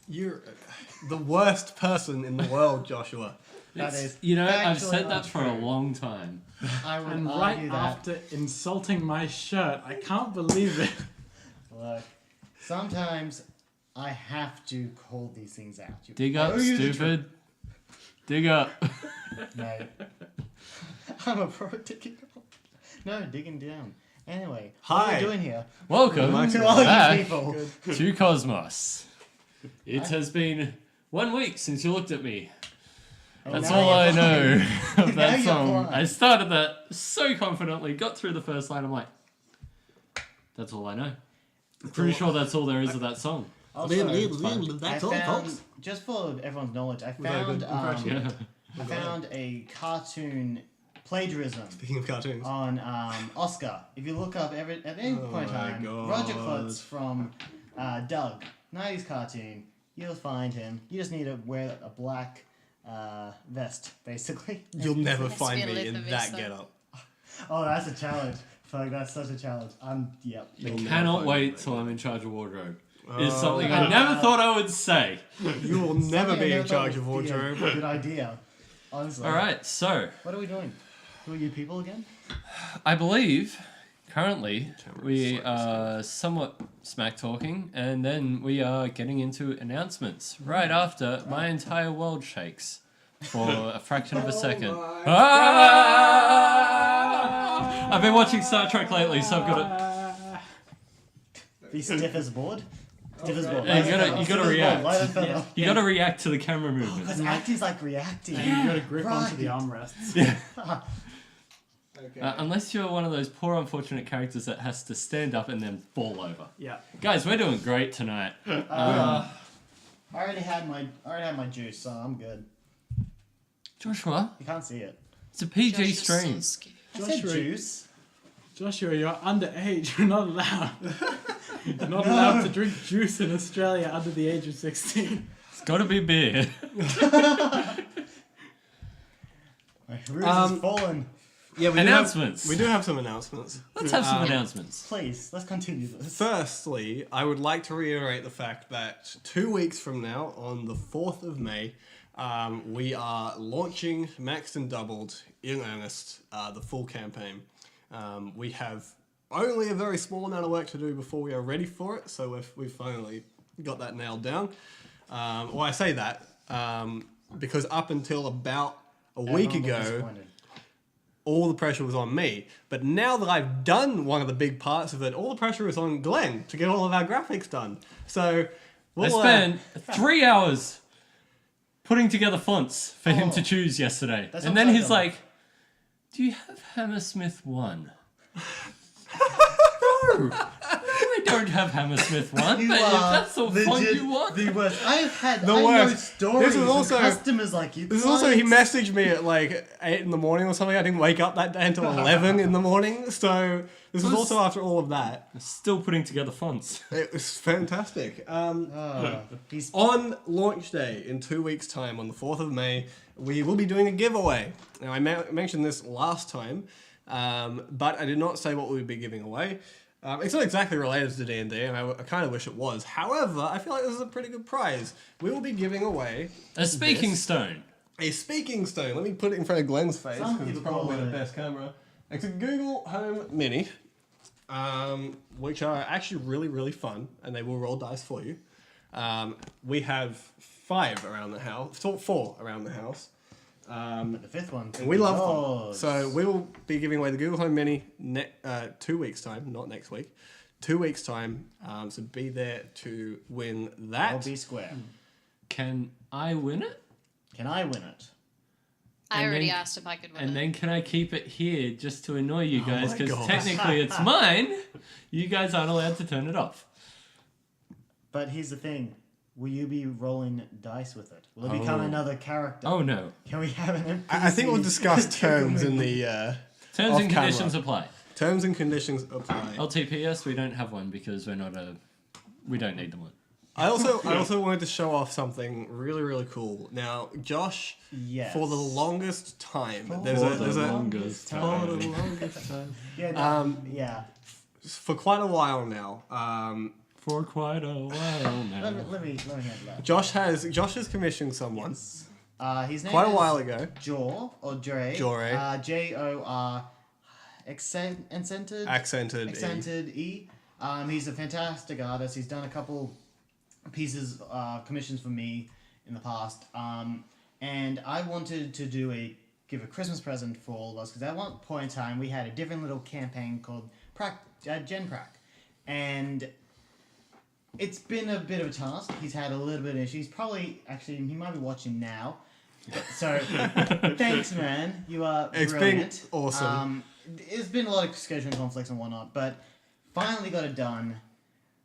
You're the worst person in the world, Joshua. That is I've said factually that for a untrue. long time. I would And argue right that. after insulting my shirt, I can't believe it. Look, sometimes I have to call these things out. Dig I up, owe you the stupid. Dig up. truth, mate. I'm a pro digging up. No, digging down. Anyway, what are Hi. we doing here? Welcome To all back you people. to C.O.S.M.O.S. It has been 1 week since you looked at me. That's now all I you're know of Now that you're song. blind. I started that so confidently, got through the first line, I'm like, that's all I know. I'm pretty sure that's all there is of that song. Also, That's I all, found, folks. just for everyone's knowledge, I that a good found impression? Yeah. I found a cartoon plagiarism Speaking of cartoons. on Oscar. If you look up at any point in my time, God. Roger Klotz from Doug, 90s cartoon, you'll find him. You just need to wear a black vest, basically. You'll never Has to find be a me leather in vest, that though. getup. Oh, that's a challenge. Fuck, that's such a challenge. Yep. Cannot wait till I'm in charge of wardrobe. Is Oh. something I never thought I would say. You will never Something be I in never charge thought of would be a wardrobe. Good idea. Honestly. Alright, so What are we doing? Who are you people again? I believe currently we slightly are somewhat smack talking, and then we are getting into announcements right after my entire world shakes for a fraction of a second. Ah! I've been watching Star Trek lately, so I've got to. Be stiff as a board? Stiff as a board. Yeah, you gotta react. Light and feather. You got to react to the camera movement. Because acting's like reacting. You gotta grip onto the Right. armrests. Unless you're one of those poor, unfortunate characters that has to stand up and then fall over. Yeah. Guys, we're doing great tonight. I already had my juice, so I'm good. Joshua, You can't see it. it's a PG Josh is so stream. scared. I said Joshua, juice. Joshua, you're underage. You're not allowed. You're not allowed to drink juice in Australia under the age of 16. It's got to be beer. My ruse has fallen. Yeah, we Announcements. We do have some announcements. Let's have some announcements. Please, let's continue this. Firstly, I would like to reiterate the fact that 2 weeks from now, on the 4th of May, we are launching Maxed and Doubled in earnest, the full campaign. We have only a very small amount of work to do before we are ready for it, so we've finally got that nailed down. Well, I say that because up until about a week Everyone was ago, disappointed. all the pressure was on me. But now that I've done one of the big parts of it, all the pressure is on Glenn to get all of our graphics done. So I we'll spent 3 hours putting together fonts for him to choose yesterday. That's And then upside he's down. like, do you have Hammersmith 1? No, I don't have Hammersmith 1, You but if are that's the font legit you want. the worst. I've had The I know worst. stories This is also- of customers like you. This is also, he messaged me at like 8 in the morning or something. I didn't wake up that day until 11 in the morning. So this was also after all of that. Still putting together fonts. It was fantastic. He's On launch day in 2 weeks' time, on the 4th of May, we will be doing a giveaway. Now, I mentioned this last time, but I did not say what we would be giving away. It's not exactly related to D&D, and I kind of wish it was. However, I feel like this is a pretty good prize. We will be giving away A speaking stone. a speaking stone. Let me put it in front of Glenn's face, Some because it's people probably call the it- best camera. It's a Google Home Mini, which are actually really, really fun, and they will roll dice for you. We have 5 around the house, 4 around the house. the fifth one. And we love them. yours. So we will be giving away the Google Home Mini 2 weeks' time, not next week. 2 weeks' time. So be there to win that. I'll be square. Can I win it? Can I win it? I And already then- asked if I could win And it. then can I keep it here just to annoy you guys? my Because gosh. technically it's mine. You guys aren't allowed to turn it off. But here's the thing. Will you be rolling dice with it? Will it become another character? Oh no. Can we have an NPC? I think we'll discuss terms in the Terms Off and camera. conditions apply. terms and conditions apply. LTPS, we don't have one because we don't need the one. I also wanted to show off something really, really cool. Now, Josh, Yes. for the longest time, For there's the a longest for the longest time. Yeah. No, yeah. For quite a while now, for quite a while now. Let me handle that. Josh has commissioned someone His name quite a is while ago. Jor or Dre. Jore. Jor accented E. He's a fantastic artist. He's done a couple pieces, commissions for me in the past. And I wanted to give a Christmas present for all of us, because at one point in time we had a different little campaign called GenPrac. And it's been a bit of a task. He's had a little bit of issues. He might be watching now. So, thanks, man. You are brilliant. It's been awesome. There's been a lot of scheduling conflicts and whatnot, but finally got it done.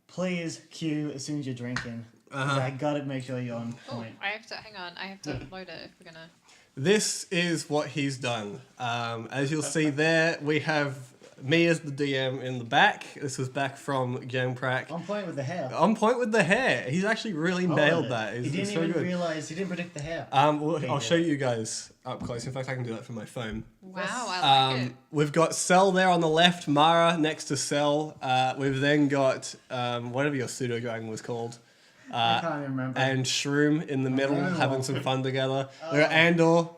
Please cue as soon as you're drinking. 'Cause I gotta make sure you're on point. I have to load it if we're gonna. This is what he's done. As you'll see there, we have me as the DM in the back. This was back from GenPrac. On point with the hair. On point with the hair. He's actually really nailed that. He didn't even realize, he didn't predict the hair. I'll show you guys up close. In fact, I can do that from my phone. Wow, I like it. We've got Cell there on the left, Mara next to Cell. We've then got whatever your pseudo dragon was called. I can't even remember. And Shroom in the middle, having some fun together. We've got Andor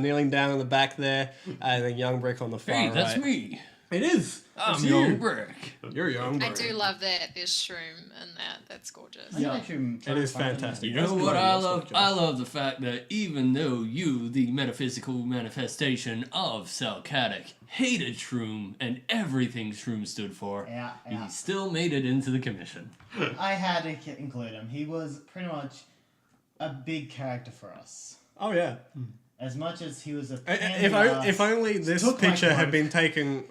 kneeling down in the back there, and then Young Brick on the far Hey, right. that's me. It is. I'm Young Brick. You're Young I Brick. do love that. There's shroom in that. That's gorgeous. It is fantastic. You know what I love? I love the fact that even though you, the metaphysical manifestation of Salcatic, hated Shroom and everything Shroom stood for, he still made it into the commission. I had to include him. He was pretty much a big character for us. Oh yeah. As much as he was a If only this took my picture had cloak. been taken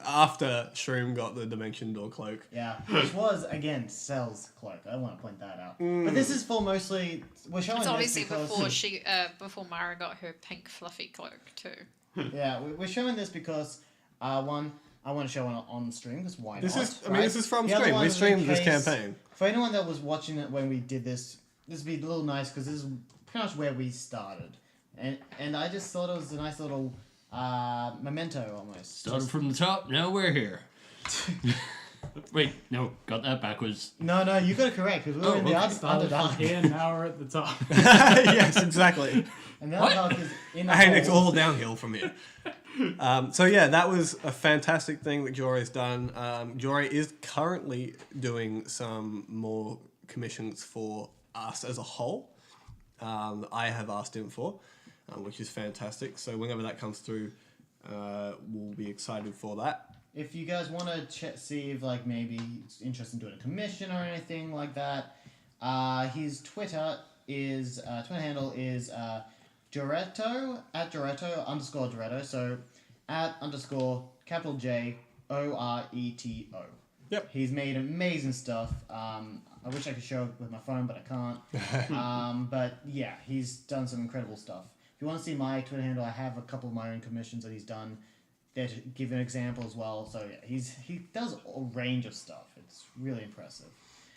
after Shroom got the Dimension Door cloak. Yeah, which was, again, Cell's cloak. I want to point that out. But this is for mostly... We're showing It's this obviously because... before Mara got her pink fluffy cloak too. Yeah, we're showing this because, one, I want to show it on stream, because why This not? is this is from The other stream. one We is in streamed this case- campaign. For anyone that was watching it when we did this would be a little nice, because this is pretty much where we started. And I just thought it was a nice little memento almost. Started from the top, now we're here. Wait, no, got that backwards. No, you got it correct, because we were in the Started from Underdark. here, now we're at the top. Yes, exactly. And the Underdark is in the And it's hole. all downhill from here. So yeah, that was a fantastic thing that Jory's done. Jory is currently doing some more commissions for us as a whole. That I have asked him for, which is fantastic. So whenever that comes through, we'll be excited for that. If you guys want to see if maybe he's interested in doing a commission or anything like that, his Twitter handle is Doretto @Doretto_Doretto. So @_J ORETO. Yep. He's made amazing stuff. I wish I could show it with my phone, but I can't. But yeah, he's done some incredible stuff. If you want to see my Twitter handle, I have a couple of my own commissions that he's done there to give an example as well. So yeah, he does a range of stuff. It's really impressive.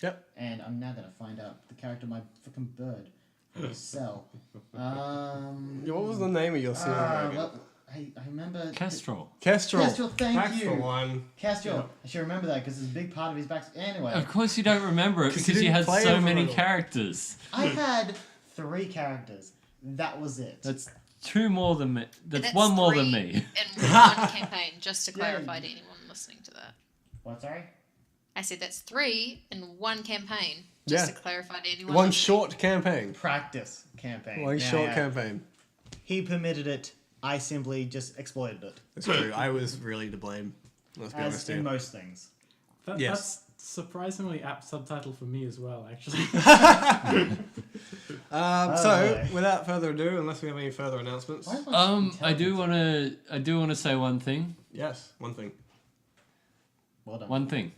Yep. And I'm now gonna find out the character of my freaking bird. Cell. What was the name of your pseudo dragon? I remember... Kestrel. Kestrel. Kestrel, thank That's you. the one. Kestrel. I should remember that because it's a big part of his back... Anyway. Of course you don't remember it 'Cause because you you didn't had play so it for many little. characters. I had 3 characters. That was it. That's 2 more than me. That's That's 1 more than 3 me. in one campaign, just to clarify to anyone listening to that. What, sorry? I said that's 3 in one campaign, just to clarify to anyone. One listening. short campaign. Practice campaign. One Yeah, short yeah. campaign. He permitted it. I simply just exploited it. That's true. I was really to blame. Let's be As honest in here. most things. Yes. That's surprisingly apt subtitle for me as well, actually. So, without further ado, unless we have any further announcements. Why is my I do intelligence- want to say one thing. Yes, one thing. Well done. One thing.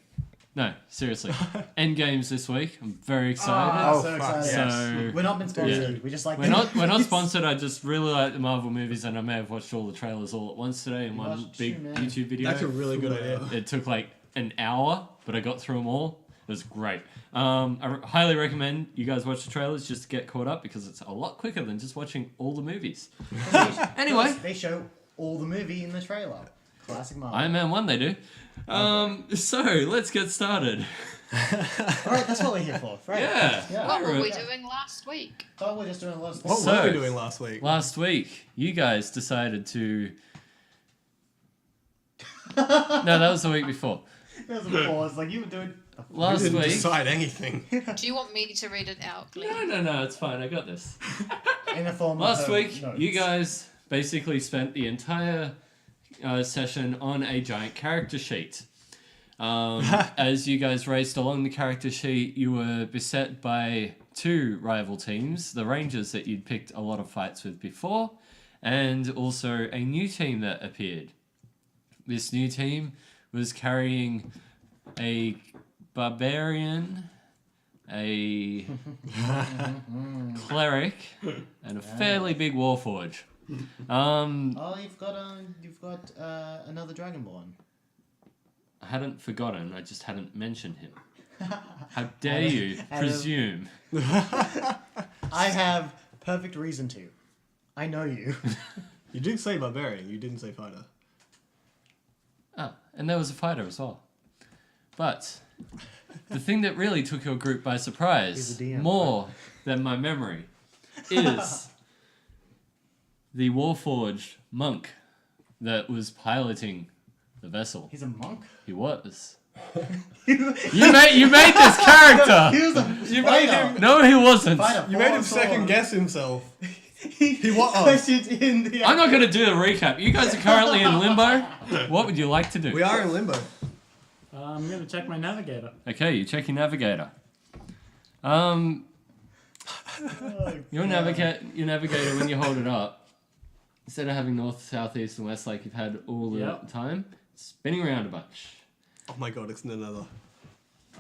No, seriously. Endgames this week. I'm very excited. Oh, so fuck, excited. yes. So We're not been sponsored. Yeah. We just like we're not sponsored. I just really like the Marvel movies, and I may have watched all the trailers all at once today in one watched big two, man. YouTube video. That's a really good idea. It took like an hour, but I got through them all. It was great. I highly recommend you guys watch the trailers just to get caught up because it's a lot quicker than just watching all the movies. Anyway. They show all the movie in the trailer. Classic Marvel. Iron Man 1 they do. So let's get started. Alright, that's what we're here for, right? Yeah. What were we doing last week? Oh, we're just doing last week. What were we doing last week? Last week, you guys decided to... No, that was the week before. There's a pause, like you were doing... Last we didn't week... decide anything. Do you want me to read it out, Glenn? No, it's fine. I got this. In the form Last of week, notes. you guys basically spent the entire session on a giant character sheet. As you guys raced along the character sheet, you were beset by two rival teams, the Rangers that you'd picked a lot of fights with before, and also a new team that appeared. This new team was carrying a barbarian, a cleric, and a fairly big warforge. Oh, you've got another dragonborn. I hadn't forgotten, I just hadn't mentioned him. How dare you presume? I have perfect reason to. I know you. You did say barbarian, you didn't say fighter. Oh, and there was a fighter as well. But the thing that really took your group by surprise, He's a DM, more than my memory, is the warforged monk that was piloting the vessel. He's a monk? He was. You made this character! He was a You fighter. made him. No, he wasn't. Fighter, You made him sword. second guess himself. He was. questioned in the... I'm not going to do the recap. You guys are currently in limbo. What would you like to do? We are in limbo. I'm going to check my navigator. Okay, you check your navigator. Your navigator, when you hold it up, instead of having north, south, east, and west like you've had all the time, it's spinning around a bunch. Oh my god, it's another.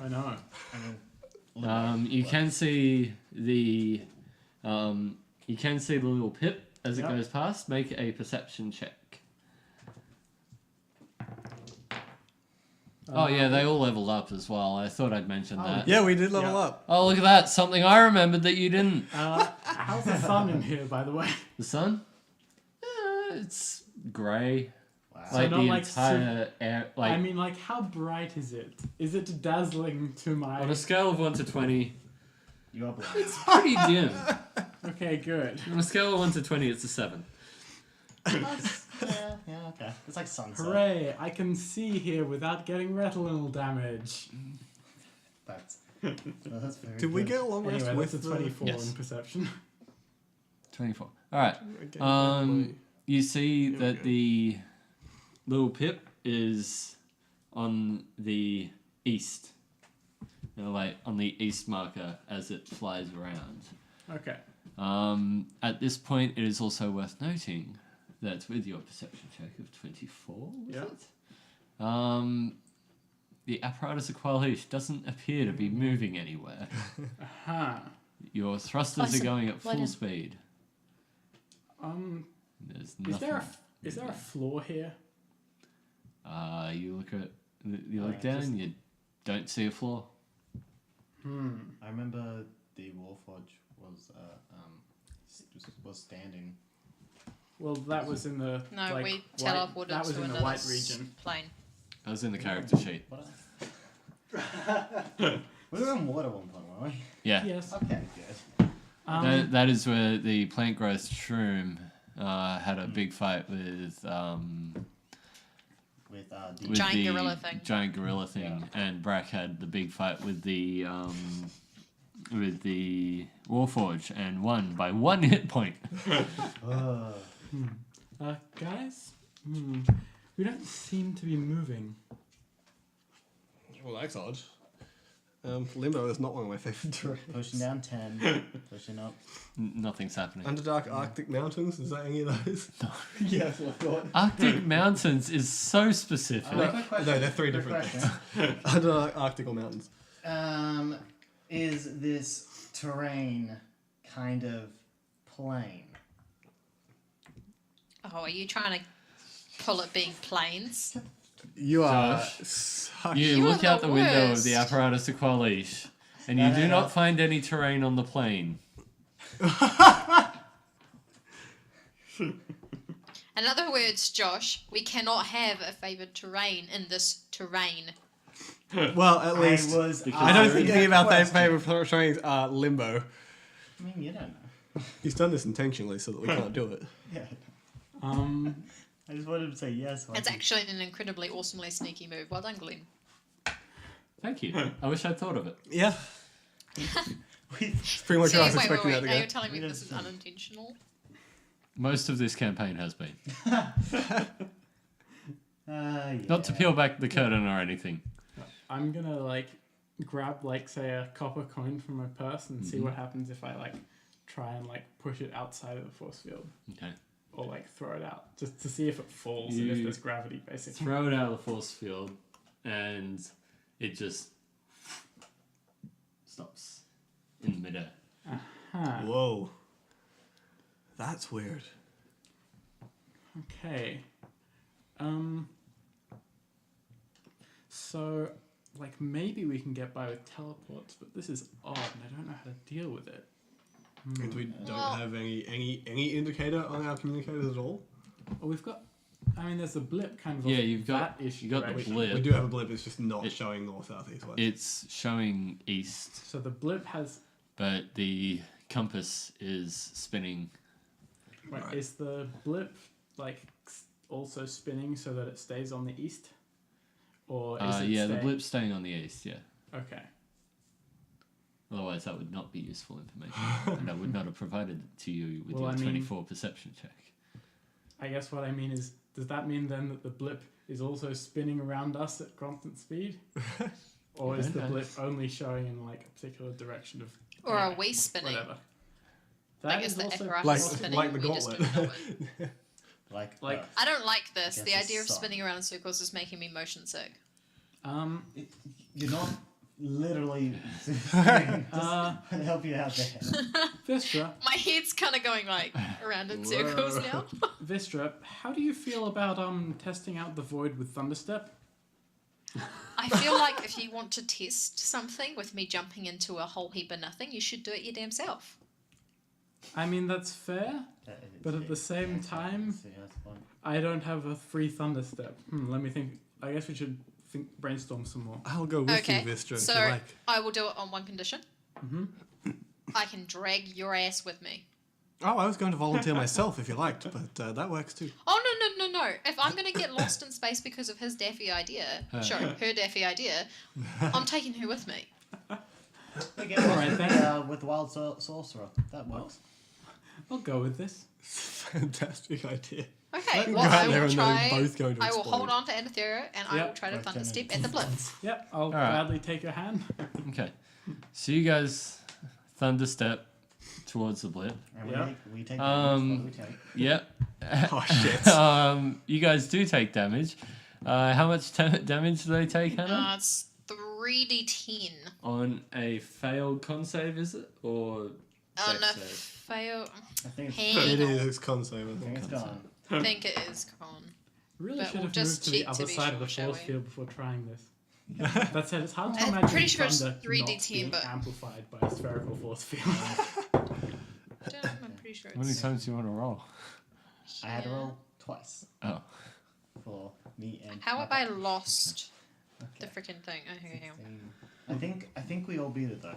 I know. You can see the little pip as it goes past. Make a perception check. Oh yeah, they all leveled up as well. I thought I'd mention that. Yeah, we did level up. Oh, look at that. Something I remembered that you didn't. How's the sun in here, by the way? The sun? It's grey. Wow. Like So the not like entire air. Like I mean, like, how bright is it? Is it dazzling to my... on a scale of 1 to 20, You are blind. it's pretty dim. Okay, good. On a scale of 1 to 20, it's a 7. Yeah, okay. It's like sunset. Hooray, I can see here without getting retinal damage. That's very Did we good. get a long rest Anyway, with that's a the... 24 Yes. in perception. 24. Alright. You see that the little pip is on the east. Like on the east marker as it flies around. Okay. At this point, it is also worth noting that with your perception check of 24, was it? The apparatus of Qualish doesn't appear to be moving anywhere. Aha. Your thrusters are going at full speed. There's Is nothing. there a floor here? You look down, you don't see a floor. I remember the Warforge was standing. Well, that was in the No, like, we white, teleported that was to in the another white region. plane. I was in the character sheet. What? We were in water one point, weren't we? Yeah. Yes. Okay, good. That is where the plant growth shroom had a big fight with The Giant gorilla thing. Giant gorilla thing, and Brack had the big fight with the Warforge and won by 1 hit point. Guys, we don't seem to be moving. Well, that's odd. Limbo is not one of my favorite terrains. pushing down 10, pushing up. Nothing's happening. Underdark Arctic Mountains, is that any of those? No. Yes, I thought. Arctic Mountains is so specific. No, they're three different things. Underdark Arctic or mountains. Is this terrain kind of plain? Oh, are you trying to pull it being planes? You are Josh, such... You You look are out the the window of the worst. apparatus of Qualish, and you do not find any terrain on the plane. In other words, Josh, we cannot have a favoured terrain in this terrain. Well, at least I don't think any of our favorite trains are Limbo. I mean, you don't know. He's done this intentionally so that we can't do it. Yeah. I just wanted to say yes. It's actually an incredibly, awesomely sneaky move. Well done, Glenn. Thank you. I wish I'd thought of it. Yeah. It's pretty much what I was expecting that to go. Are you telling me this is unintentional? Most of this campaign has been. Yeah. Not to peel back the curtain or anything. I'm gonna like grab like say a copper coin from my purse and see what happens if I like try and like push it outside of the force field. Okay. Or like throw it out just to see if it falls and if there's gravity basically. Throw it out of the force field and it just stops in midair. Huh. Whoa. That's weird. Okay. So like maybe we can get by with teleports, but this is odd and I don't know how to deal with it. And we don't have any indicator on our communicators at all? Well, we've got. I mean, there's a blip kind of. Yeah, you've got that issue. you got right? the blip. We do have a blip. It's just not showing north, south, east, west. It's showing east, So the blip has. but the compass is spinning. Right, Right. Is the blip like also spinning so that it stays on the east, or is it Yeah, staying? the blip's staying on the east. Yeah. Okay. Otherwise, that would not be useful information, and I would not have provided it to you with Well, your I mean- 24 perception check. I guess what I mean is, does that mean then that the blip is also spinning around us at constant speed, or is the Yeah. blip only showing in like a particular direction of? Or are we spinning? Whatever. Like, That is is the also apparatus Like- spinning? like the we just gauntlet. don't know it? Like. I don't like this. Guess The it's idea of sun. spinning around in circles is making me motion sick. You're not literally. Just to help you out there. Vistra. My head's kind of going like around in circles now. Vistra, how do you feel about testing out the void with Thunderstep? I feel like if you want to test something with me jumping into a whole heap of nothing, you should do it your damn self. I mean that's fair, but at the same time, I don't have a free Thunderstep. Let me think. I guess we should brainstorm some more. I'll go with Okay, you, Vistra, so if you like. I will do it on one condition. I can drag your ass with me. Oh, I was going to volunteer myself if you liked, but that works too. Oh, no. If I'm going to get lost in space because of his daffy idea, her daffy idea, I'm taking her with me. Alright, then. With Wild Sorcerer. That works. I'll go with this. Fantastic idea. Okay, Let me well, go out I there will and they're try. both going to I will explode. hold on to Anathera and I will try to Both thunderstep turn at the blitz. Yep, I'll right. gladly take your hand. Okay. So you guys thunderstep towards the blip. And Yeah. we take Um, what we take. Yep. Oh, shit. You guys do take damage. How much damage do they take, Hannah? It's 3d10. On a failed con save, is it? Or On dex a save? fail. I think it's, Hang It on. is con save, I I think think. it's gone. I think it is con. Really But should we'll have just moved to the cheat to other be side of the sure, shall force we? field before trying this. That said, it's hard to I'm imagine pretty sure it's thunder 3d10, not being but- amplified by a spherical force field. I'm pretty sure How many it's. times do you want to roll? I had to roll twice Oh. for me and. How have I lost the Okay. freaking thing? Oh, here, hang on. I think we all beat it though.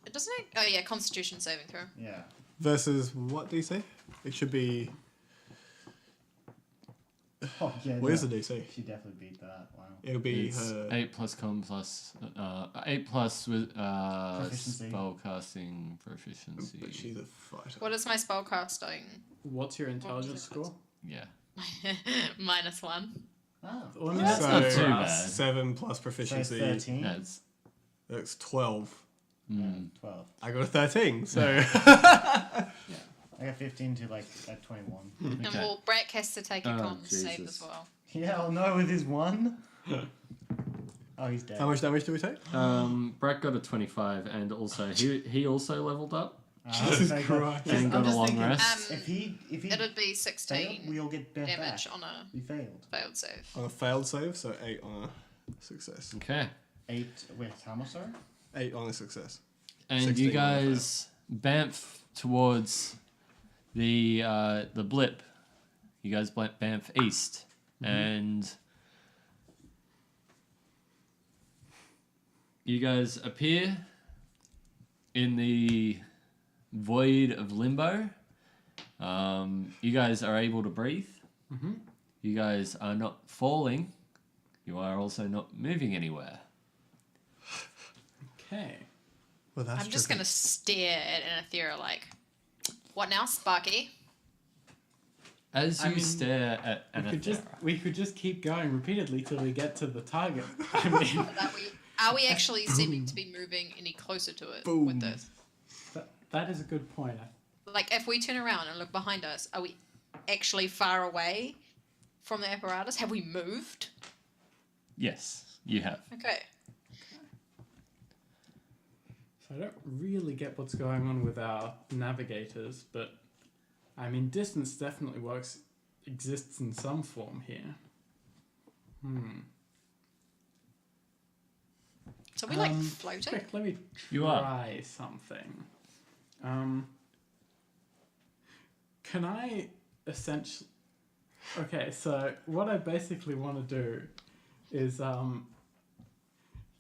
It doesn't it? Oh yeah, Constitution saving throw. Yeah. Versus what DC? It should be. Oh yeah. Where's no. the DC? She definitely beat that. Wow. It'll be It's her. 8 plus con plus 8 plus with Proficiency. spellcasting proficiency. But she's a fighter. What is my spellcasting? What's your intelligence score? Yeah. -1. Oh. Well, I mean, that's So, not too too bad. bad. 7 plus So proficiency. 13. That's That's 12. 12. I got a 13, so. I got 15 to like at 21. And Okay. well, Brack has to take a Oh, con save Jesus. as well. Yeah, I'll know with his one. Oh, he's dead. How much damage do we take? Brett got a 25, and also he also leveled up Jesus so Christ. and got a long thinking, rest. If he It'd be failed, 16 we all get bent damage back. on a We failed. failed save. On a failed save, so 8 on a success. Okay. 8 with how much, sorry? 8 on a success. And 16 you on a fail. guys bamf towards the blip. You guys bamf east, and you guys appear in the void of limbo. You guys are able to breathe. Mm-hmm. You guys are not falling. You are also not moving anywhere. Okay. Well, that's I'm just going to stare at Anathera like, what now, Sparky? As you stare at Anathera... We could just keep going repeatedly till we get to the target. I mean... Are we actually seeming to be moving any closer to it Boom. with this? That is a good point. Like, if we turn around and look behind us, are we actually far away from the apparatus? Have we moved? Yes, you have. Okay. So I don't really get what's going on with our navigators, but I mean, distance definitely exists in some form here. So we like floating? Quick, let me You are. try something. Can I essentially... Okay, so what I basically want to do is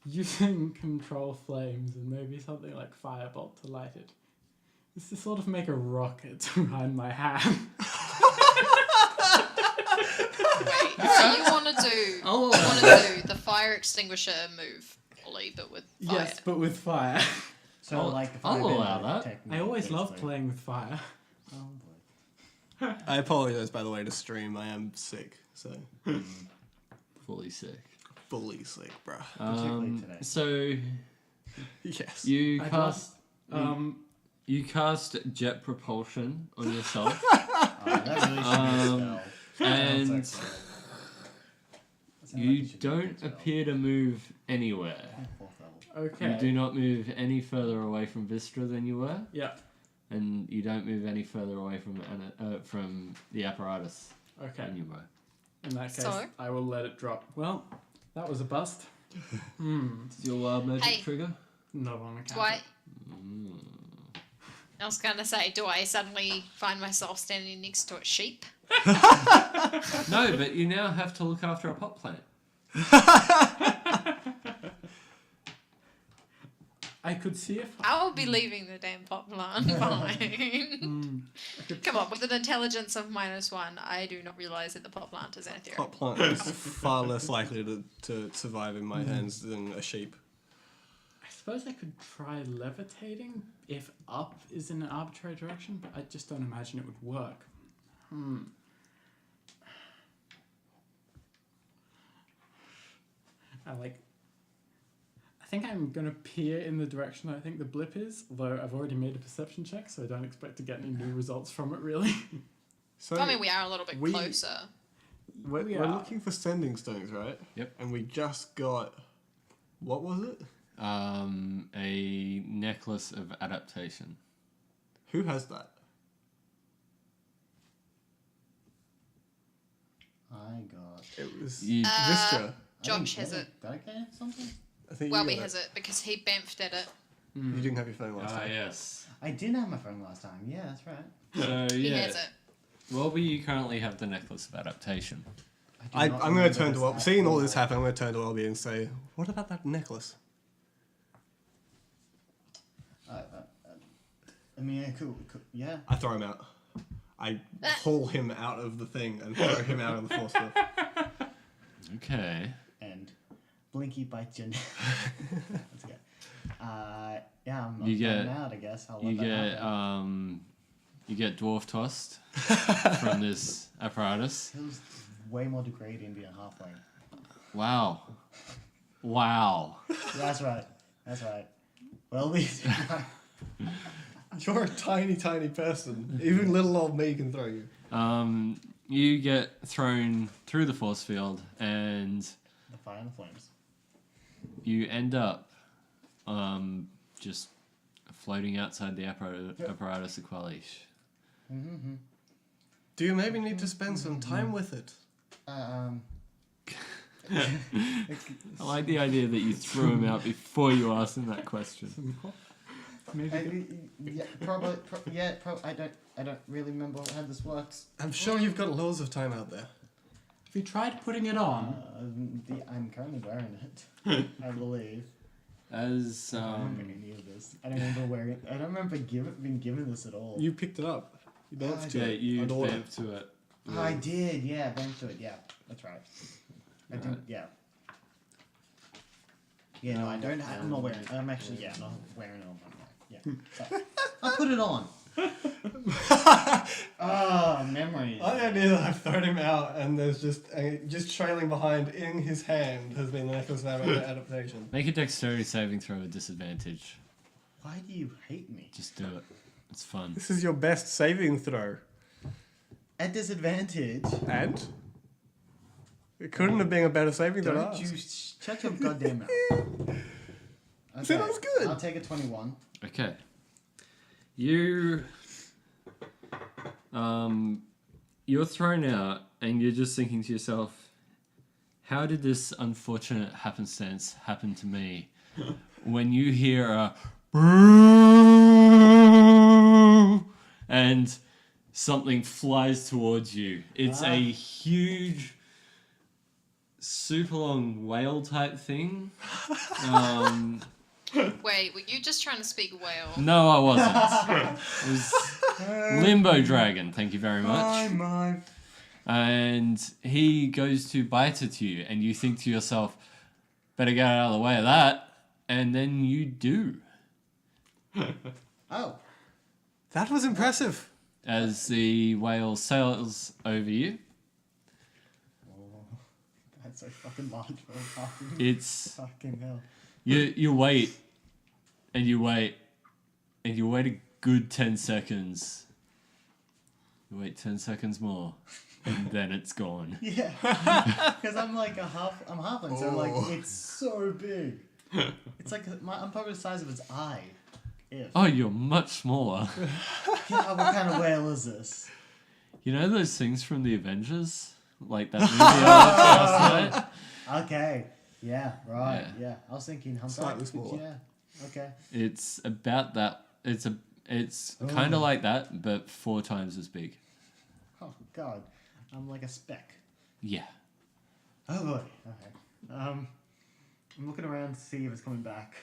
using control flames and maybe something like firebolt to light it. Is to sort of make a rocket behind my hand. Wait, so you want to do the fire extinguisher move, Ollie, but with fire? Yes, but with fire. So like I'll allow that. technique, I always love basically. playing with fire. Oh boy. I apologize, by the way, to stream. I am sick, so Fully sick. fully sick, bruh. Particularly today. So Yes. you I'd cast you cast jet propulsion on yourself, That really should be a spell. and That sounds like you it should be a don't spell. appear to move anywhere. Fourth level. Okay. You do not move any further away from Vistra than you were, Yeah. and you don't move any further away from the apparatus Okay. than you were. In that case, So? I will let it drop. Well, that was a bust. Is your wild magic Hey. trigger? Not on account. Do I was going to say, do I suddenly find myself standing next to a sheep? No, but you now have to look after a pot plant. I could see if I will be leaving the damn pot plant behind. Come on, with an intelligence of -1, I do not realise that the pot plant is Anathera. Pot plant is far less likely to survive in my hands than a sheep. I suppose I could try levitating if up is in an arbitrary direction, but I just don't imagine it would work. I think I'm gonna peer in the direction I think the blip is, although I've already made a perception check, so I don't expect to get any new results from it really. So I mean, we are a little bit closer. we're are. looking for sending stones, right? Yep. And we just got, what was it? A necklace of adaptation. Who has that? I got. It was You- Vistra. Josh has it. Did I get something? I think Welby you has it because he bamfed at it. You didn't have your phone last time. yes. I did have my phone last time. Yeah, that's right. So He yeah, has it. Welby, you currently have the necklace of adaptation. I do I'm not going remember to turn to this Welby. Seeing all at this happen, I'm going to turn to Welby and say, what about that necklace? I mean, I could, yeah. I throw him out. I pull him out of the thing and throw him out of the force field. Okay. And Blinky bites your neck. That's good. Yeah, I'm You get- done out, I guess. I'll You let that get happen. you get dwarf tossed from this apparatus. It was way more degrading being a halfling. Wow. Wow. That's right. That's right. Well, You're a tiny, tiny person. Even little old me can throw you. You get thrown through the force field and the fire and the flames. you end up just floating outside the apparatus of Qualish. Do you maybe need to spend some time with it? I like the idea that you threw him out before you asked him that question. Maybe. Yeah, probably. I don't really remember how this works. I'm sure you've got loads of time out there. If you tried putting it on, I'm currently wearing it. I believe. As I don't remember any of this. I don't remember wearing it. I don't remember being given this at all. You picked it up. You danced to it. you Adored vamped to it. Oh, I did, yeah, bang to it, yeah. That's right. I did, yeah. Yeah, no, I don't. I'm not wearing it. I'm actually, not wearing it on my neck. Yeah. So, I'll put it on. Memories. I don't either. I've thrown him out, and there's just trailing behind in his hand has been the necklace adaptation. Make a dexterity saving throw with disadvantage. Why do you hate me? Just do it. It's fun. This is your best saving throw. At disadvantage. And? It couldn't have been a better saving than Don't ours. you shut your goddamn mouth. Okay. So that was good. I'll take a 21. Okay. You're thrown out, and you're just thinking to yourself, how did this unfortunate happenstance happen to me? When you hear a and something flies towards you. It's a huge, super long whale type thing. Wait, were you just trying to speak whale? No, I wasn't. It was Limbo Dragon, thank you very much. My. And he goes to bite at you, and you think to yourself, better get out of the way of that. And then you do. Oh. That was impressive. As the whale sails over you. Oh, that's so fucking large for a fucking... It's... Fucking hell. You wait, and you wait, and you wait a good 10 seconds. You wait 10 seconds more, and then it's gone. Yeah. Because I'm like I'm halfling, so like it's so big. It's like I'm probably the size of its eye. If. Oh, you're much smaller. Yeah, what kind of whale is this? You know those things from the Avengers? Like that movie I watched last night? Okay. Yeah, right. Yeah. I was thinking humpback. Slightly smaller. Yeah. Okay. It's about that. It's kind of like that, but 4 times as big. Oh god. I'm like a speck. Yeah. Oh boy. Okay. I'm looking around to see if it's coming back.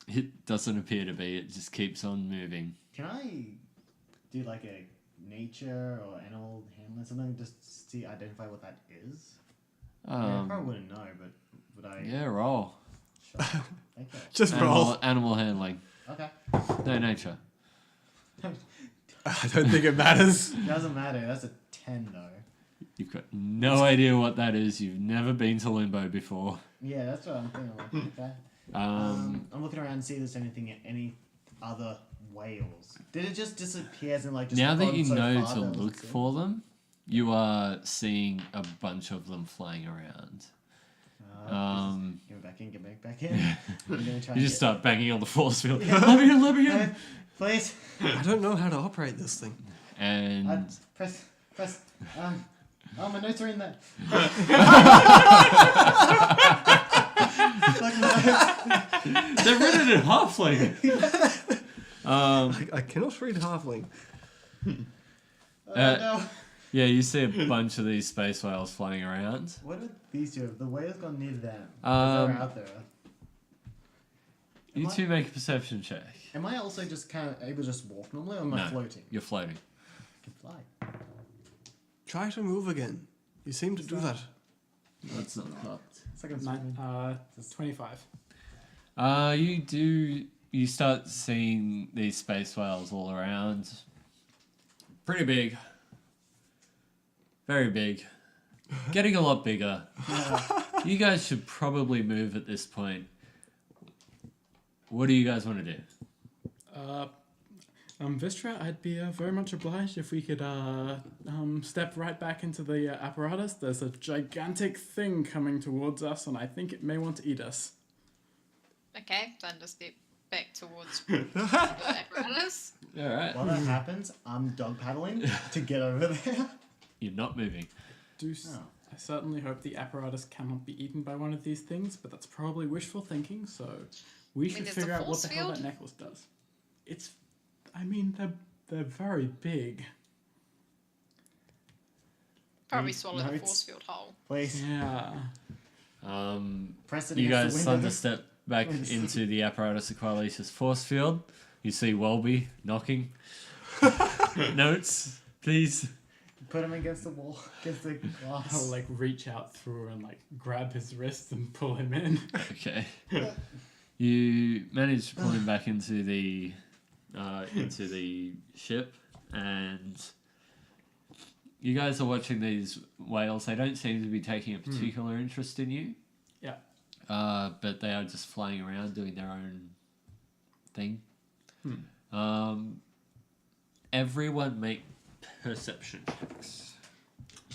It doesn't appear to be. It just keeps on moving. Can I do like a nature or animal handling something just to identify what that is? I probably wouldn't know, but would I? Yeah, roll. Sure. Okay. Just roll. Animal handling. Okay. No nature. I don't think it matters. Doesn't matter. That's a 10 though. You've got no idea what that is. You've never been to Limbo before. Yeah, that's what I'm thinking. Like, okay. I'm looking around to see if there's any other whales. Did it just disappear and like just now that gone you so know far to that look it's for them, you are seeing a bunch of them flying around. Get me back in. I'm gonna try You just start banging on the force field. Yeah. Let me in. Please. I don't know how to operate this thing. And Press. Oh, my notes are in there. they're written in halfling. I cannot read halfling. No. Yeah, you see a bunch of these space whales flying around. What are these two? The whale's gone near them. They're out there. You two make a perception check. Am I also just kind of able to just walk normally, or am I floating? You're floating. I can fly. Try to move again. You seem to do that. That's not fucked. It's like I'm swimming. 25. You start seeing these space whales all around. Pretty big. Very big. Getting a lot bigger. You guys should probably move at this point. What do you guys want to do? Vistra, I'd be very much obliged if we could step right back into the apparatus. There's a gigantic thing coming towards us, and I think it may want to eat us. Okay, then just step back towards the apparatus. Alright. While that happens, I'm dog paddling to get over there. You're not moving. I certainly hope the apparatus cannot be eaten by one of these things, but that's probably wishful thinking, so we should there's figure a out what the force hell that field? necklace does. They're very big. Probably swallow the Notes. force field whole. Please. Yeah. Press it You against guys the window. thunderstep back into the apparatus Aqualisa's force field. You see Welby knocking. Notes, please. Put him against the wall, against the glass. I'll like reach out through and like grab his wrist and pull him in. Okay. You manage to pull him back into the ship, and you guys are watching these whales. They don't seem to be taking a particular interest in you. Yeah. But they are just flying around doing their own thing. Everyone make perception checks.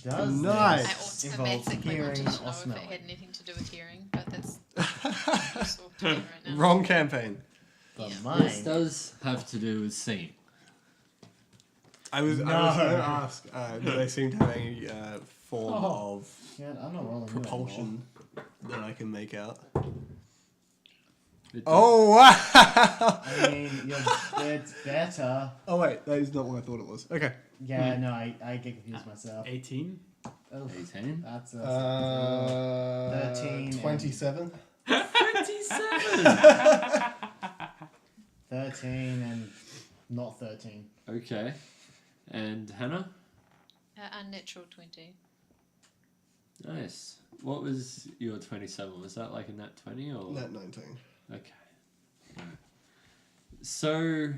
Does Nice. this I involve automatically wanted hearing to know or if it smelling? had anything to do with hearing, but that's useful to me right now. Wrong campaign. But Yeah. mine. This does have to do with seeing. I was going to ask, do they seem to have any form of Yeah, I'm not rolling. propulsion that I can make out? It Oh, wow! I mean, it's better. Oh, wait, that is not what I thought it was. Okay. Yeah, no, I get confused myself. 18. Oh, 18. that's 13. 27. 27! 13 and not 13. Okay. And Hannah? Unnatural 20. Nice. What was your 27? Was that like a nat 20 or? Nat 19. Okay. Right. So,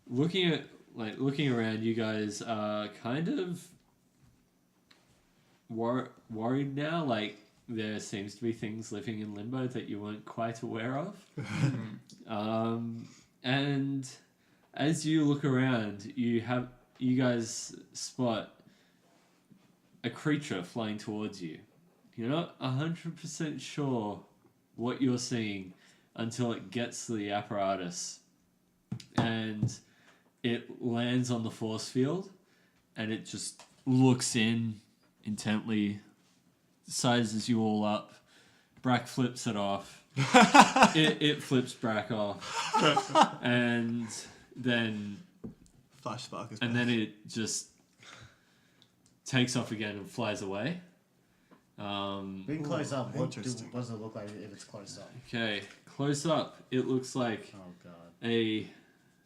looking around, you guys are kind of worried now. Like, there seems to be things living in limbo that you weren't quite aware of. And as you look around, you guys spot a creature flying towards you. You're not 100% sure what you're seeing until it gets to the apparatus and it lands on the force field and it just looks in intently, sizes you all up. Brack flips it off. it flips Brack off. And then Flash spark is and then it just takes off again and flies away. Being close up, what does interesting. it look like if it's close up? Okay, close up, it looks like Oh god. a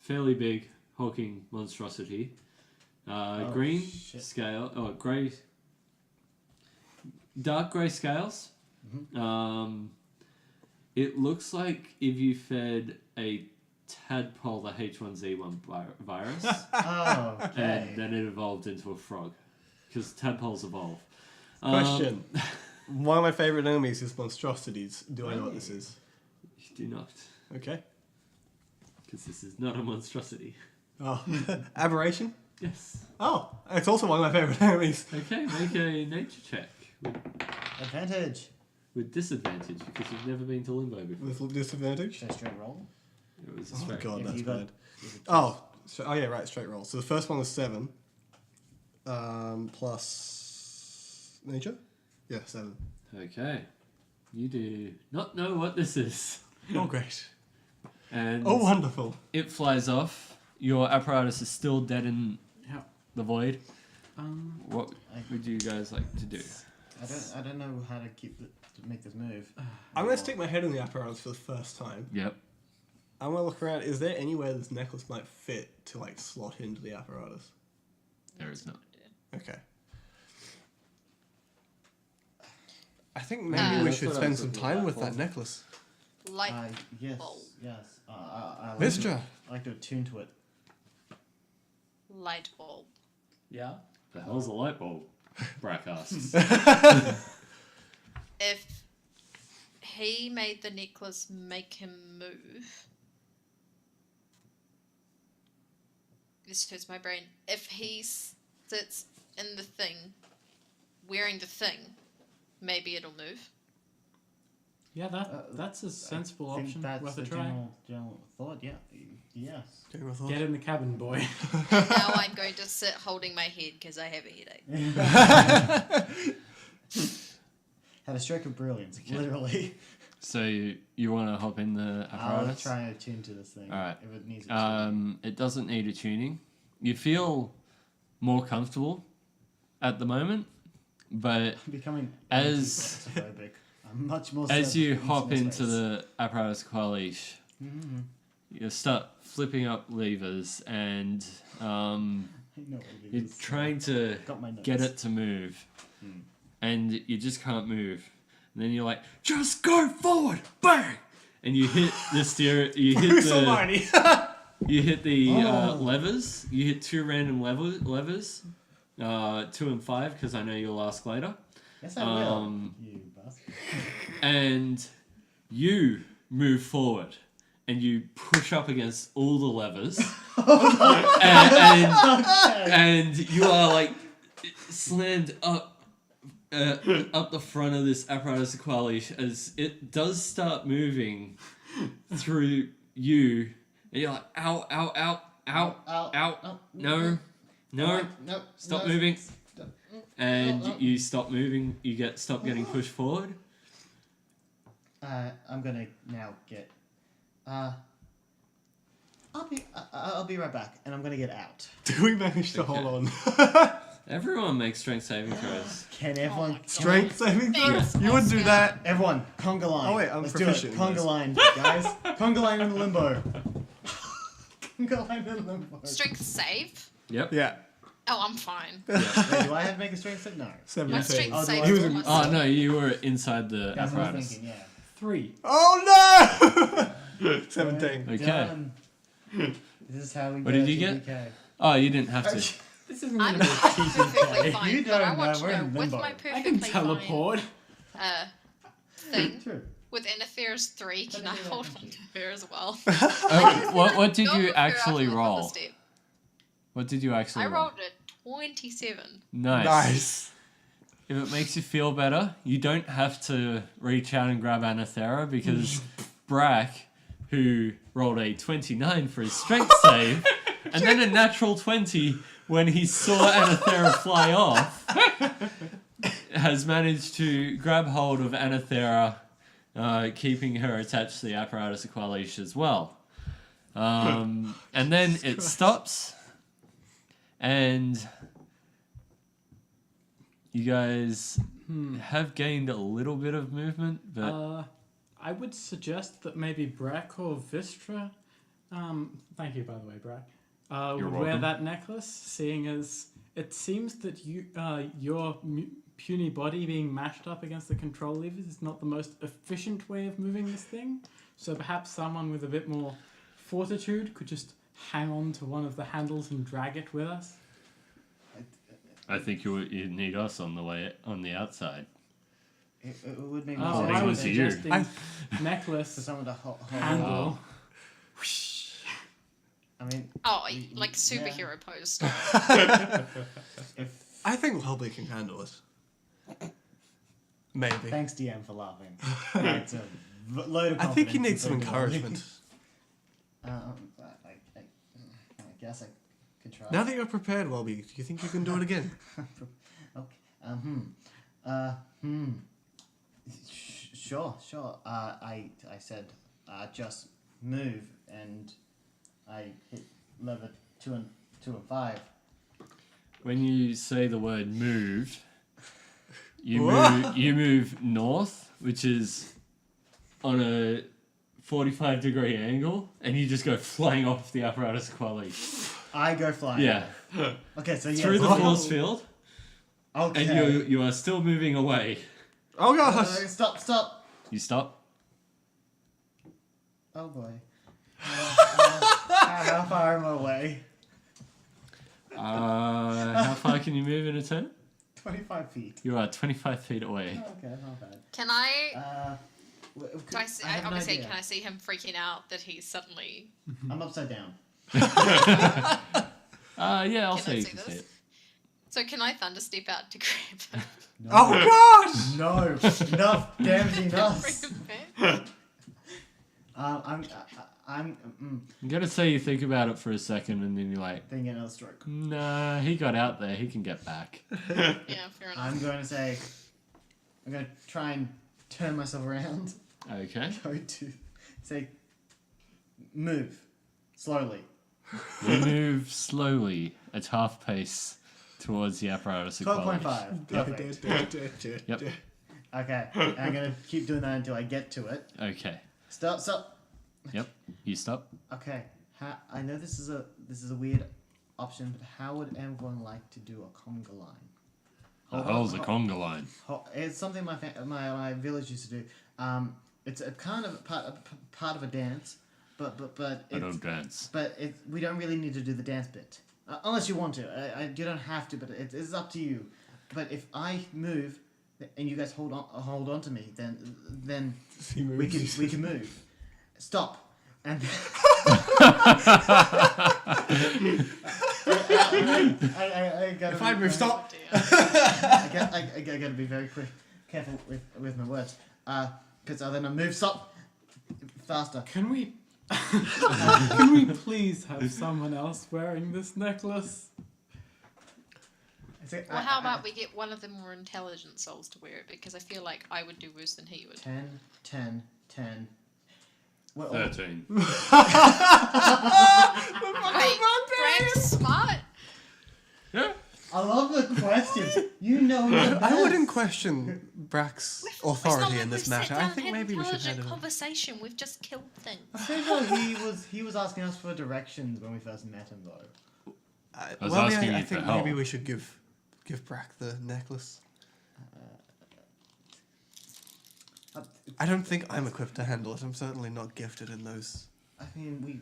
fairly big hulking monstrosity. Green shit. scale, grey, dark grey scales. It looks like if you fed a tadpole the H1Z1 virus, Oh, okay. and then it evolved into a frog, because tadpoles evolve. Question. One of my favorite enemies is monstrosities. Do I know what this is? You do not, Okay. because this is not a monstrosity. Oh. Aberration? Yes. Oh, it's also one of my favorite enemies. Okay, make a nature check Advantage. with disadvantage because you've never been to limbo before. With disadvantage? Should I straight roll? It was a Oh straight. god, If that's you got- bad. Oh, yeah, right, straight roll. So the first one was 7. Plus nature? Yeah, 7. Okay. You do not know what this is. Oh, great. And Oh, wonderful. it flies off. Your apparatus is still dead in Yeah. the void. Um, What would you guys like to do? I don't know how to to make this move. I'm going to stick my head in the apparatus for the first time. Yep. I'm going to look around. Is there anywhere this necklace might fit to, like, slot into the apparatus? There is not. Okay. I think maybe we That's should what I spend was some looking time at with for. that necklace. Light Yes, bulb. yes. I like Mister. to, I like to attune to it. Light bulb. yeah. The hell's a light bulb? Brack asks. If he made the necklace make him move. This hurts my brain. If he sits in the thing, wearing the thing, maybe it'll move. Yeah, that's a sensible I think option. that's Worth the a try. general thought. Yeah. Yes. Get in the cabin, boy. And now I'm going to sit holding my head because I have a headache. Had a stroke of brilliance, literally. So you want to hop in the I'll apparatus? try and attune to this thing. Alright. If it needs attuning. It doesn't need a tuning. You feel more comfortable at the moment, but I'm becoming as- claustrophobic. I'm much more. As you hop into the apparatus coalition, you start flipping up levers and you're trying to get it to move, and you just can't move. And then you're like, just go forward, bang! And you hit the steer. You hit the. You hit the levers. You hit 2 random levers, 2 and 5, because I know you'll ask later. Yes, I will. You bastard. And you move forward, and you push up against all the levers, and you are like slammed up the front of this apparatus coalition as it does start moving through you. And you're like, ow, ow, ow, ow, ow, no, stop moving. And you stop moving, you stop getting pushed forward. I'm gonna now get, I'll be right back, and I'm gonna get out. Do we manage to hold on? Everyone makes strength saving throws. Can everyone... Strength saving throws? You wouldn't do that. Everyone, conga line. Oh wait, I'm Let's proficient. do it. Conga line, guys. Conga line in limbo. Conga line in limbo. Strength save? Yep. Yeah. Oh, I'm fine. Wait, do I have to make a strength save? No. 17. My strength Oh, save he is was almost Oh no, you were inside the That's what I'm apparatus. thinking, yeah. 3. Oh no! 17. Okay. Done. This is how we What go did you to get? UK. Oh, you didn't have to. This isn't I'm going to be perfectly TTK. fine, You but I don't want know, to we're know, in with limbo. my I perfectly can fine teleport. thing, True. with Inather's 3, can I hold on to her as well? What did Go you with her actually after the roll? step. What did you actually I roll? rolled a 27. Nice. If it makes you feel better, you don't have to reach out and grab Anathera because Brack, who rolled a 29 for his strength save, and then a natural 20 when he saw Anathera fly off, has managed to grab hold of Anathera, keeping her attached to the apparatus Aqualish as well. And then it stops, and you guys have gained a little bit of movement, but I would suggest that maybe Brack or Vistra, thank you by the way, Brack, would wear welcome. that necklace, seeing as it seems that your puny body being mashed up against the control levers is not the most efficient way of moving this thing. So perhaps someone with a bit more fortitude could just hang on to one of the handles and drag it with us. I think you need us on the outside. It would make Oh, sense. I was to you. suggesting For necklace, someone to hold handle. I mean, Oh, like superhero pose style. if I think Welby can handle it. Maybe. thanks DM for laughing. It's a load of I think he confidence needs some in something. encouragement. I guess I could try. Now that you're prepared, Welby, do you think you can do it again? Okay. Sure. I said just move, and I hit lever 2 and 5. When you say the word move, you What? move north, which is on a 45-degree angle, and you just go flying off the apparatus quality. I go flying. Yeah. Okay, so yeah. Through the force field, Okay. and you are still moving away. Oh gosh! Stop. You stop. Oh boy. How far am I away? How far can you move in a turn? 25 feet. You are 25 feet away. Okay, not bad. Can I? Can I see? have an Obviously, idea. can I see him freaking out that he's suddenly? I'm upside down. Yeah, I'll Can say I you see can this? see it. So can I thunder step out to grab him? No. Oh gosh! No, enough damaging us. Bring him back? I'm I'm gonna say you think about it for a second, and then you're like, thinking another stroke. nah, he got out there. He can get back. Yeah, fair enough. I'm going to try and turn myself around. Okay. Go to say, move slowly. You move slowly at half pace towards the apparatus. 12.5. Perfect. Yep. Okay, and I'm gonna keep doing that until I get to it. Okay. Stop. Yep. You stop. Okay. I know this is a weird option, but how would everyone like to do a conga line? The hell's a conga line? It's something my village used to do. It's a kind of part of a dance, but I don't dance. But we don't really need to do the dance bit, unless you want to. You don't have to, but it's up to you. But if I move, and you guys hold on to me, then we can move. Stop. And I gotta. If I move, stop. I gotta be very careful with my words. Because then I move, stop, faster. Can we please have someone else wearing this necklace? Well, how about we get one of the more intelligent souls to wear it, because I feel like I would do worse than he would. 10. Well, 13. Wait, Frank's smart? Yeah. I love the questions. You know the I wouldn't best. question Brack's It's not authority like in this we've matter. sat I down think and had maybe we should intelligent have a... conversation. We've just killed things. I think he was asking us for directions when we first met him, though. I was asking I you for think help. maybe we should give Brack the necklace. I don't think I'm equipped to handle it. I'm certainly not gifted in those I mean,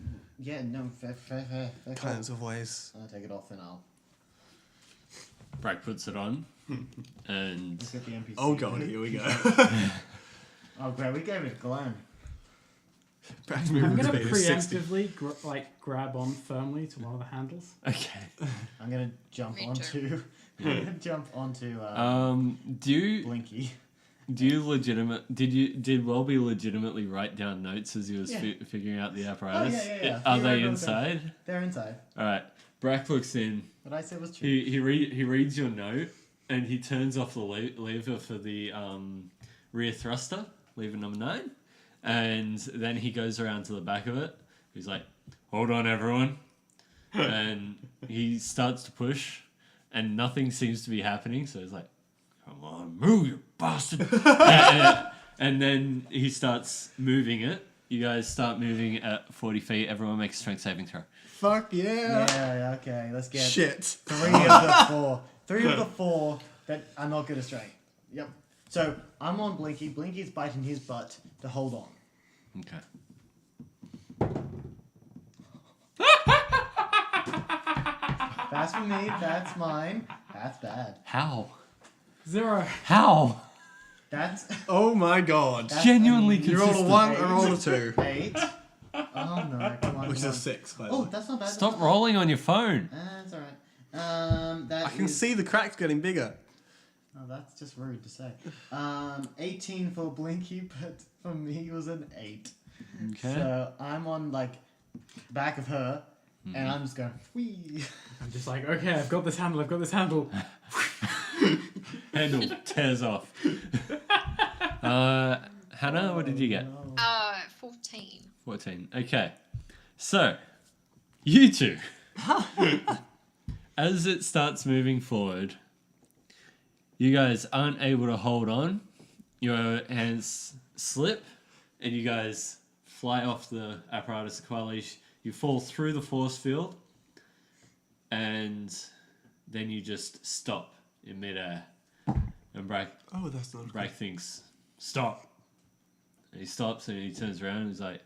fair kinds of ways. I'll take it off and I'll Brack puts it on, and look at the NPC. Oh god, here we go. Oh great, we gave it a Glenn. Brack's I'm movement gonna speed is 60. preemptively grab on firmly to one of the handles. okay. I'm gonna jump Me onto. Do you Blinky. did Welby legitimately write down notes as he was figuring out the apparatus? Oh, yeah. Are He they wrote those inside? They're inside. All right. Brack looks in. What I said was true. He reads your note, and he turns off the lever for the rear thruster, lever number 9, and then he goes around to the back of it. He's like, "Hold on, everyone," and he starts to push, and nothing seems to be happening. So he's like, "Come on, move, you bastard!" and then he starts moving it. You guys start moving at 40 feet. Everyone makes a strength saving throw. Fuck yeah. Yeah, okay, let's get Shit. 3 of the 4. 3 of the 4 that are not good at strength. Yep. So I'm on Blinky. Blinky's biting his butt to hold on. Okay. That's for me. That's mine. That's bad. How? 0. How? That's Oh my god. Genuinely You rolled a consistent. 1 and rolled a 2. 8. Oh no! Come on. Which is come a on. 6, by the Oh, way. that's not bad. Stop rolling on your phone. That's all right. That I can is- see the cracks getting bigger. Oh, that's just rude to say. 18 for Blinky, but for me it was an 8. Okay. So I'm on like back of her, and I'm just going whee. I'm just like, okay, I've got this handle. Handle tears off. Hannah, what did you get? 14. 14. Okay. So, you two, as it starts moving forward, you guys aren't able to hold on. Your hands slip, and you guys fly off the apparatus Aqualish. You fall through the force field, and then you just stop in midair. And Brack Oh, that's not Brack thinks, stop. And he stops and he turns around and he's like,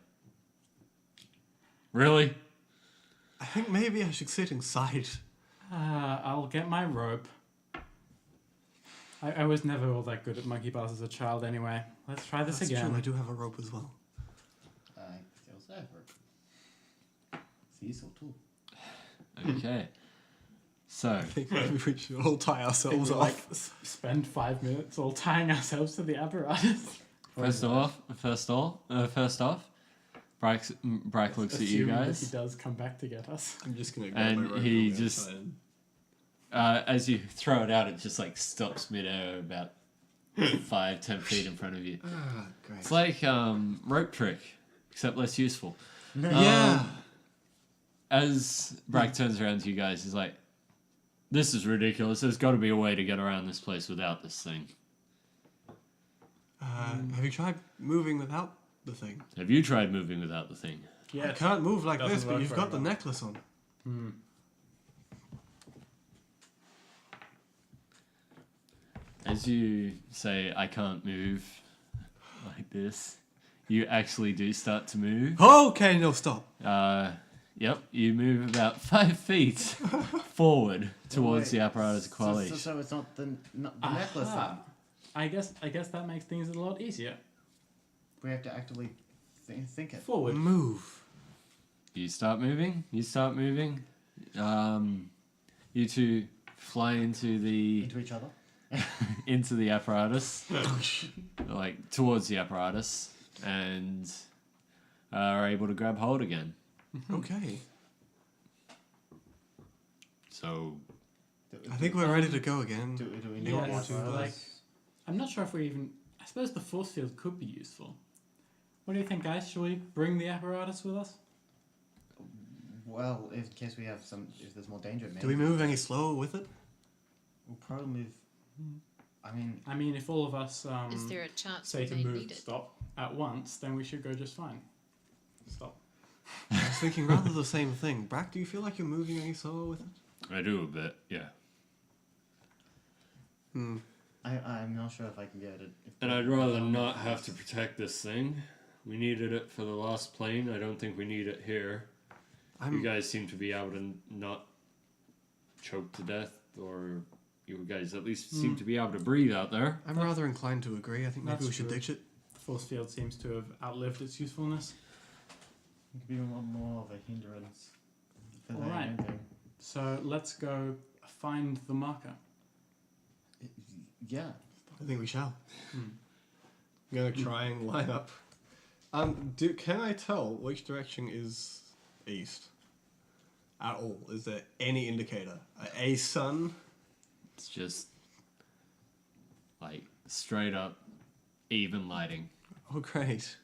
really? I think maybe I should sit inside. I'll get my rope. I was never all that good at monkey bars as a child anyway. Let's try this That's again. true, I do have a rope as well. I still say See, so too. Okay. So, I think maybe we should all tie ourselves We'll, off. spend 5 minutes all tying ourselves to the apparatus. first off, Brack looks at you Assuming that guys. he does come back to get us. I'm just gonna grab And my rope he and I'm gonna just- try and- As you throw it out, it just like stops midair about 5-10 feet in front of you. Ah, great. It's like rope trick, except less useful. Yeah. As Brack turns around to you guys, he's like, "This is ridiculous. There's got to be a way to get around this place without this thing." Have you tried moving without the thing? Have you tried moving without the thing? Yeah. I can't move like Doesn't this, but work you've very got the well. necklace on. As you say, I can't move like this, you actually do start to move. Okay, no, stop. Yep, you move about 5 feet forward towards the apparatus of So Qualish. it's not the necklace then. I guess that makes things a lot easier. We have to actively think it. Forward. Move. You start moving. You two fly into Into each other. into the apparatus, like towards the apparatus, and are able to grab hold again. Okay. So I think we're ready to go again. Do we need Yeah, more it's to like, I'm not sure if we even... I suppose the force field could be useful. What do you think, guys? Should we bring the apparatus with us? Well, in case we have if there's more danger, maybe. Do we move any slower with it? We'll probably move. I mean, if all of us Is there a chance say we to may move need it? stop at once, then we should go just fine. Stop. I was thinking rather the same thing. Brack, do you feel like you're moving any slower with it? I do a bit, yeah. I'm not sure if I can get it. And I'd rather not have to protect this thing. We needed it for the last plane. I don't think we need it here. You guys seem to be able to not choke to death, or you guys at least seem to be able to breathe out there. I'm rather inclined to agree. I think maybe That's we should true. ditch it. The force field seems to have outlived its usefulness. It could be a lot more of a hindrance. For All right. anything. So let's go find the marker. Yeah. I think we shall. I'm going to try and line up. Can I tell which direction is east? At all? Is there any indicator? A sun? It's just like straight up even lighting. Oh, great.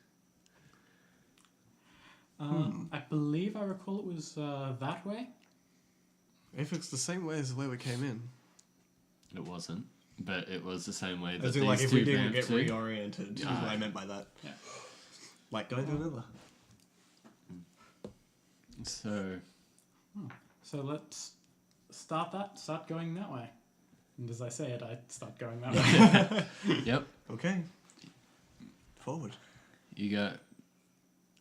I believe I recall it was that way. If it's the same way as the way we came in. It wasn't, but it was the same way that As in, these like, if two we didn't vamped get to. reoriented, is what I meant by that. Yeah. Like, don't do another. So let's start going that way. And as I say it, I start going that way. yep, Okay. Forward. you go.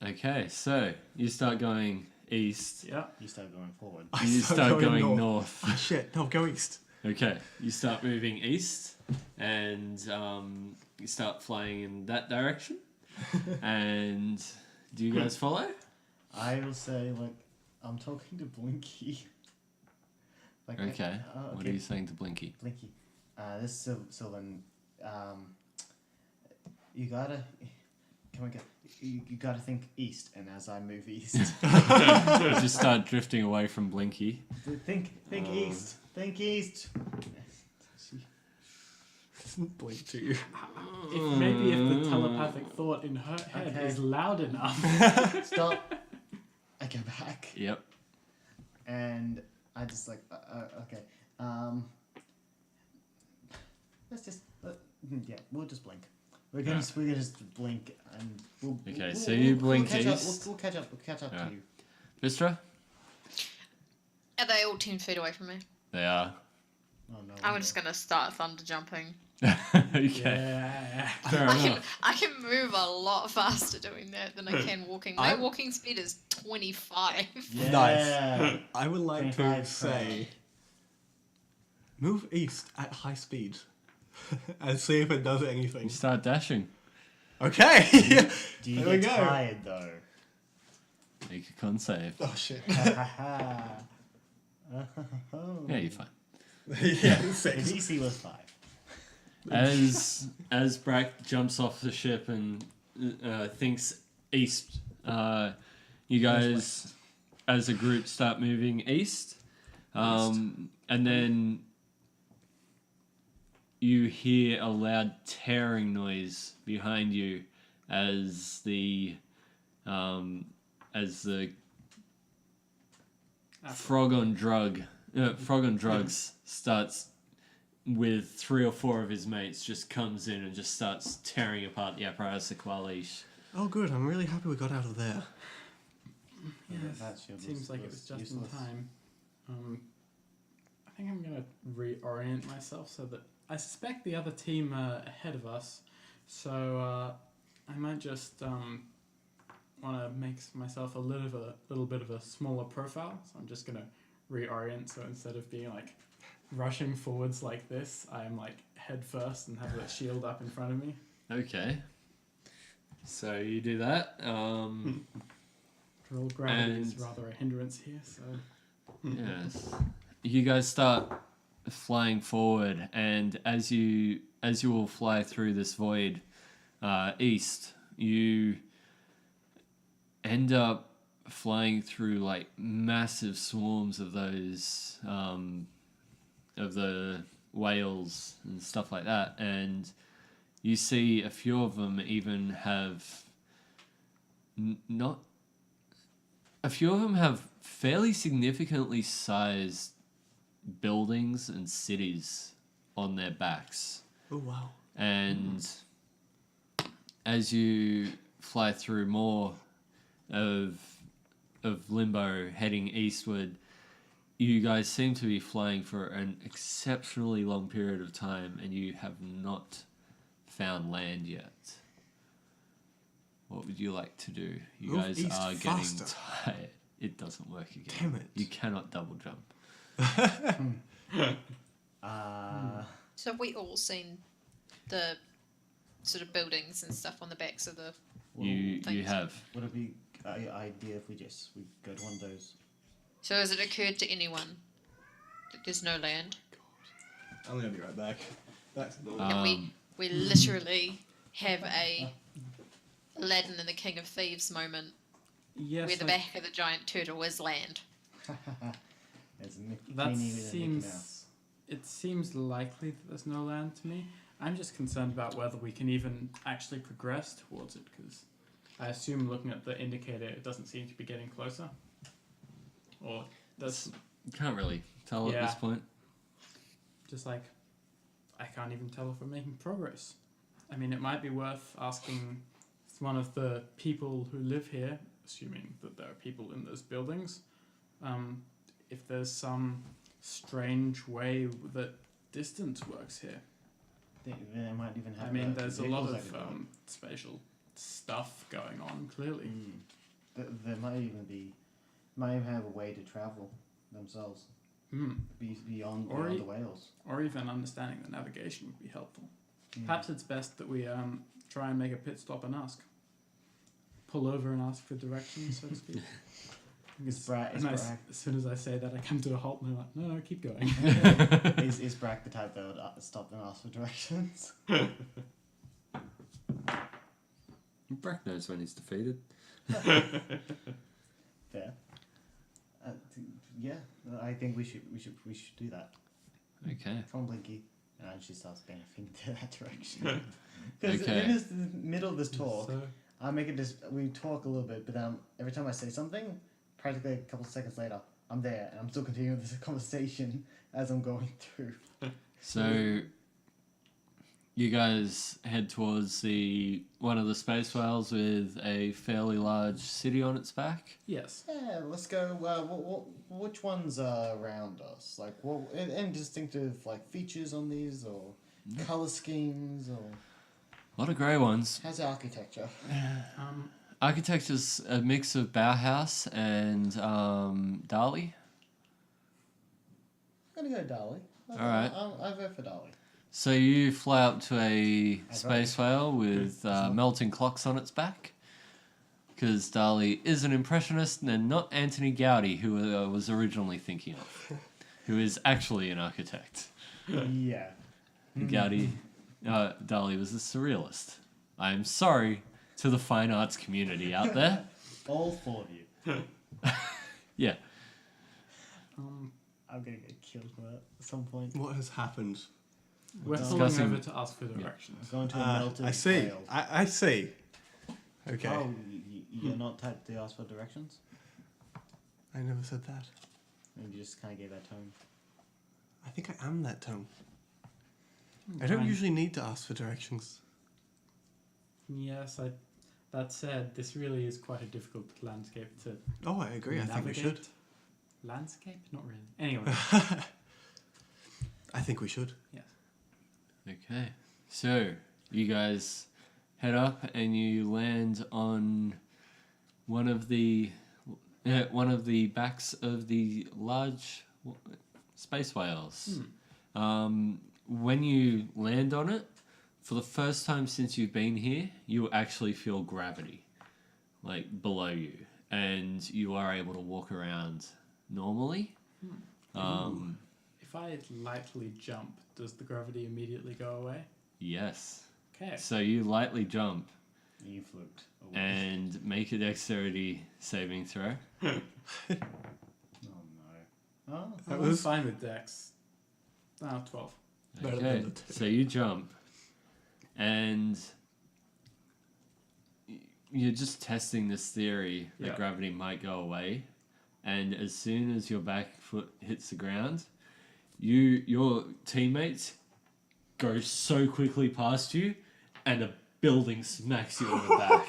Okay, so you start going east. Yeah. You start going forward. You start going north. Ah, shit. No, go east. Okay, you start moving east, and you start flying in that direction. And do you guys follow? I will say, like, I'm talking to Blinky. Like, Okay. okay. What are you saying to Blinky? Blinky, this Sylvan, you gotta, you gotta think east, and as I move east, Just start drifting away from Blinky. think east, think east. Blink to you. If the telepathic thought in her head Okay. is loud enough. Stop. I go back, Yep. and I just like, okay, let's just, yeah, we'll just blink. We're gonna just blink, and we'll. Okay, we'll- so we'll- you we'll blink catch up, east. We'll catch up. We'll catch up Yeah. to you. Vistra? Are they all 10 feet away from me? They are. Oh no. I'm just gonna start thunder jumping. Okay. Yeah. Fair enough. I can move a lot faster doing that than I can walking. My walking speed is 25. Yeah. Nice. I would like to 25 say, move east at high speed and see if it does anything. You start dashing. Okay. Do you There we get go. tired though? Make a con save. Oh shit. Yeah, you're fine. Yeah, The 6. DC was 5. As Brack jumps off the ship and thinks east, you guys, as a group, start moving east, and then you hear a loud tearing noise behind you as the frog on drugs starts with 3 or 4 of his mates, just comes in and just starts tearing apart the apparatus of Qualish. Oh, good. I'm really happy we got out of there. Yes, it seems like it was just in time. I think I'm going to reorient myself so that I suspect the other team are ahead of us. So I might just want to make myself a little bit of a smaller profile. So I'm just going to reorient. So instead of being like rushing forwards like this, I'm like head first and have the shield up in front of me. Okay. So you do that. Control gravity is rather a hindrance here, so... Yes. You guys start flying forward, and as you all fly through this void east, you end up flying through like massive swarms of those of the whales and stuff like that, and you see a few of them even have a few of them have fairly significantly sized buildings and cities on their backs. Oh, wow. And as you fly through more of Limbo heading eastward, you guys seem to be flying for an exceptionally long period of time, and you have not found land yet. What would you like to do? You Move guys east are faster. getting tired. It doesn't work again. Damn it. You cannot double jump. So have we all seen the sort of buildings and stuff on the backs of the You things? have. Would it be an idea if we go to one of those? So has it occurred to anyone that there's no land? I'm going to be right back. Back to the And we literally have a Aladdin and the King of Thieves moment Yes, where the back of the giant turtle is land. that seems... It seems likely that there's no land to me. I'm just concerned about whether we can even actually progress towards it, because I assume looking at the indicator, it doesn't seem to be getting closer. Or does... You can't really tell at Yeah. this point. Just like, I can't even tell if we're making progress. I mean, it might be worth asking one of the people who live here, assuming that there are people in those buildings, if there's some strange way that distance works here. They might even have. I mean, there's a lot vehicles of spatial stuff going on, clearly. There might even have a way to travel themselves. Beyond the whales. Or even understanding the navigation would be helpful. Perhaps it's best that we try and make a pit stop and ask. Pull over and ask for directions, so to speak. As soon as I say that, I come to a halt and they're like, no, keep going. Is Brack the type that would stop and ask for directions? Brack knows when he's defeated. Fair. Yeah, I think we should do that. Okay. Come on, Blinky. And she starts bending to that direction. Because in the middle of this talk, I make it we talk a little bit, but every time I say something, practically a couple of seconds later, I'm there and I'm still continuing this conversation as I'm going through. So you guys head towards one of the space whales with a fairly large city on its back. Yes. Yeah, let's go. Which ones are around us? Like, any distinctive features on these, or color schemes, or A lot of grey ones. how's the architecture? Architecture's a mix of Bauhaus and Dali. I'm gonna go Dali. Alright. I'll vote for Dali. So you fly up to a space whale with melting clocks on its back. Because Dali is an impressionist and not Anthony Gaudi, who I was originally thinking of. Who is actually an architect. Yeah. Gaudi, Dali was a surrealist. I am sorry to the fine arts community out there. All 4 of you. Yeah. I'm gonna get killed for that at some point. What has happened? We're pulling over to ask for directions. Going to a melted I see. whale. I see. Okay. Oh, you're not typed to ask for directions? I never said that. And you just kind of gave that tone. I think I am that tone. I don't usually need to ask for directions. Yes, that said, this really is quite a difficult landscape to Oh, I agree. navigate. I think we should. Landscape? Not really. Anyway. I think we should. Yes. Okay. So, you guys head up and you land on one of the backs of the large space whales. When you land on it, for the first time since you've been here, you actually feel gravity, like below you, and you are able to walk around normally. If I lightly jump, does the gravity immediately go away? Yes. Okay. So you lightly jump You float away. and make a dexterity saving throw. Oh no. Oh, I'm fine with Dex. 12. Better Okay, than the two. so you jump, and you're just testing this theory that Yeah. gravity might go away, and as soon as your back foot hits the ground, your teammates go so quickly past you, and a building smacks you on the back.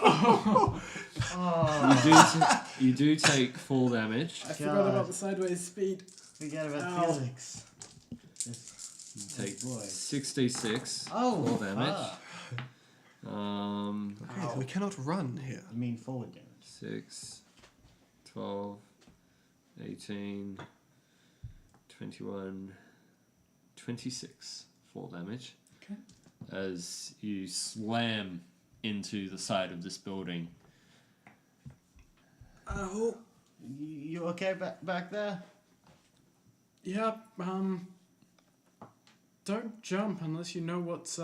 You do take full damage. I forgot about the sideways speed. forget about Ow. physics. You take boy. 6d6 Oh, full damage. fuck. Okay, so we cannot run here. You mean forward damage? 6, 12, 18, 21, 26 full damage. Okay. As you slam into the side of this building. Oh. You okay back there? Yeah, don't jump unless you know what's,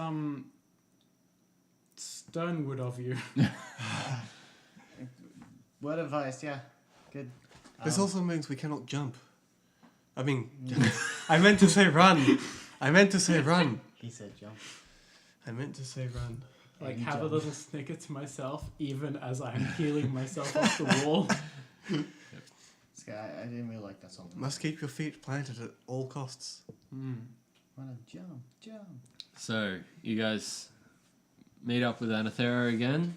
sternward of you. Word of advice, yeah. Good. This also means we cannot jump. I mean, I meant to say run. I meant to say run. He said jump. I meant to say run. Like, You have a jump. little snicker to myself, even as I'm peeling myself off the wall. This guy, I didn't really like that song. Must keep your feet planted at all costs. Wanna jump. So, you guys meet up with Anathera again.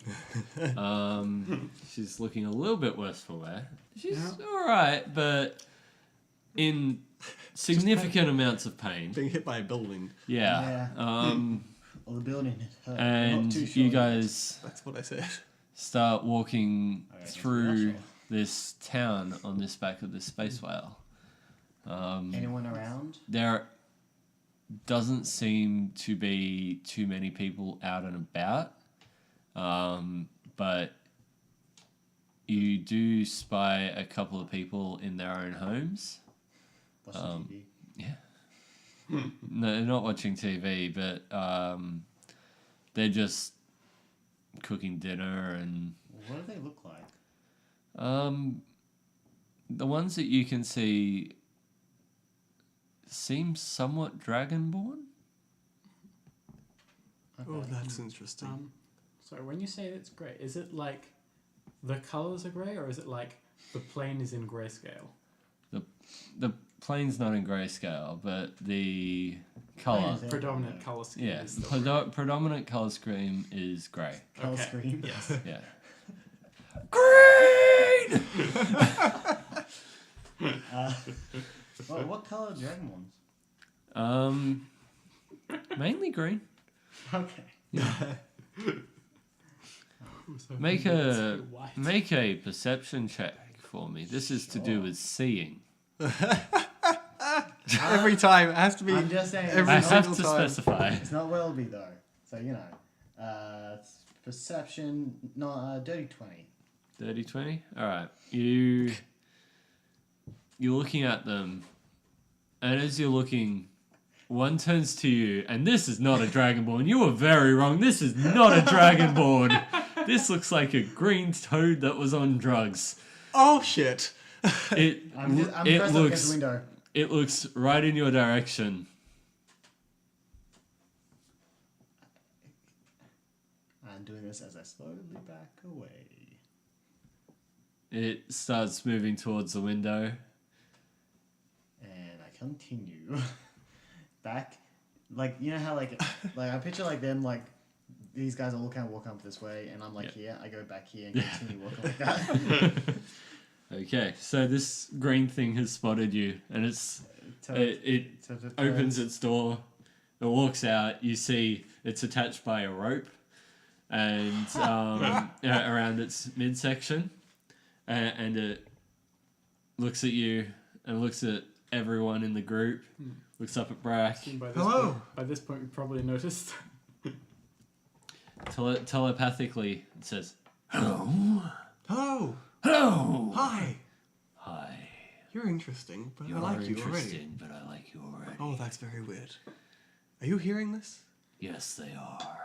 She's looking a little bit worse for wear. She's alright, but in significant amounts of pain. Being hit by a building. Yeah. Well, the building it hurt. And Not too sure. you guys That's what I said. start walking Okay, through that's this town on this back of this space whale. Anyone around? There doesn't seem to be too many people out and about, but you do spy a couple of people in their own homes. Watching TV. No, they're not watching TV, but they're just cooking dinner and What do they look like? the ones that you can see seem somewhat dragonborn. Okay. Oh, that's interesting. So when you say it's grey, is it like the colours are grey, or is it like the plane is in grayscale? The plane's not in grayscale, but the color, Yeah. Predominant colour scheme yeah, is the predominant color scheme is grey. Color Okay. screen. Yes. Yeah. Green. What color are dragon ones? Mainly green. Okay. Make It's white. a perception check for me. This is to do with seeing. Every time. It has to be. I'm just saying. every I It's have single to time. specify. It's not Welby though, so you know. It's perception, not dirty 20. 30, 20? Alright. You're looking at them, and as you're looking, one turns to you, and this is not a dragonborn. You were very wrong. This is not a dragonborn. This looks like a green toad that was on drugs. Oh, shit. It I'm pressed up against the window. it looks right in your direction. I'm doing this as I slowly back away. It starts moving towards the window. And I continue back like you know how like I picture like them like these guys all kind of walk up this way, and I'm like here, I go back here and continue walking like that. Okay, so this green thing has spotted you, and it opens its door. It walks out. You see it's attached by a rope, and around its midsection, and it looks at you and looks at everyone in the group. Looks up at Brack. Hello. By this point, we probably noticed. Telepathically, it says, "Hello, Hello. hello, Hi. hi. You're interesting, but You're I like you already. interesting, but I like you already. Oh, that's very weird. Are you hearing this? Yes, they are.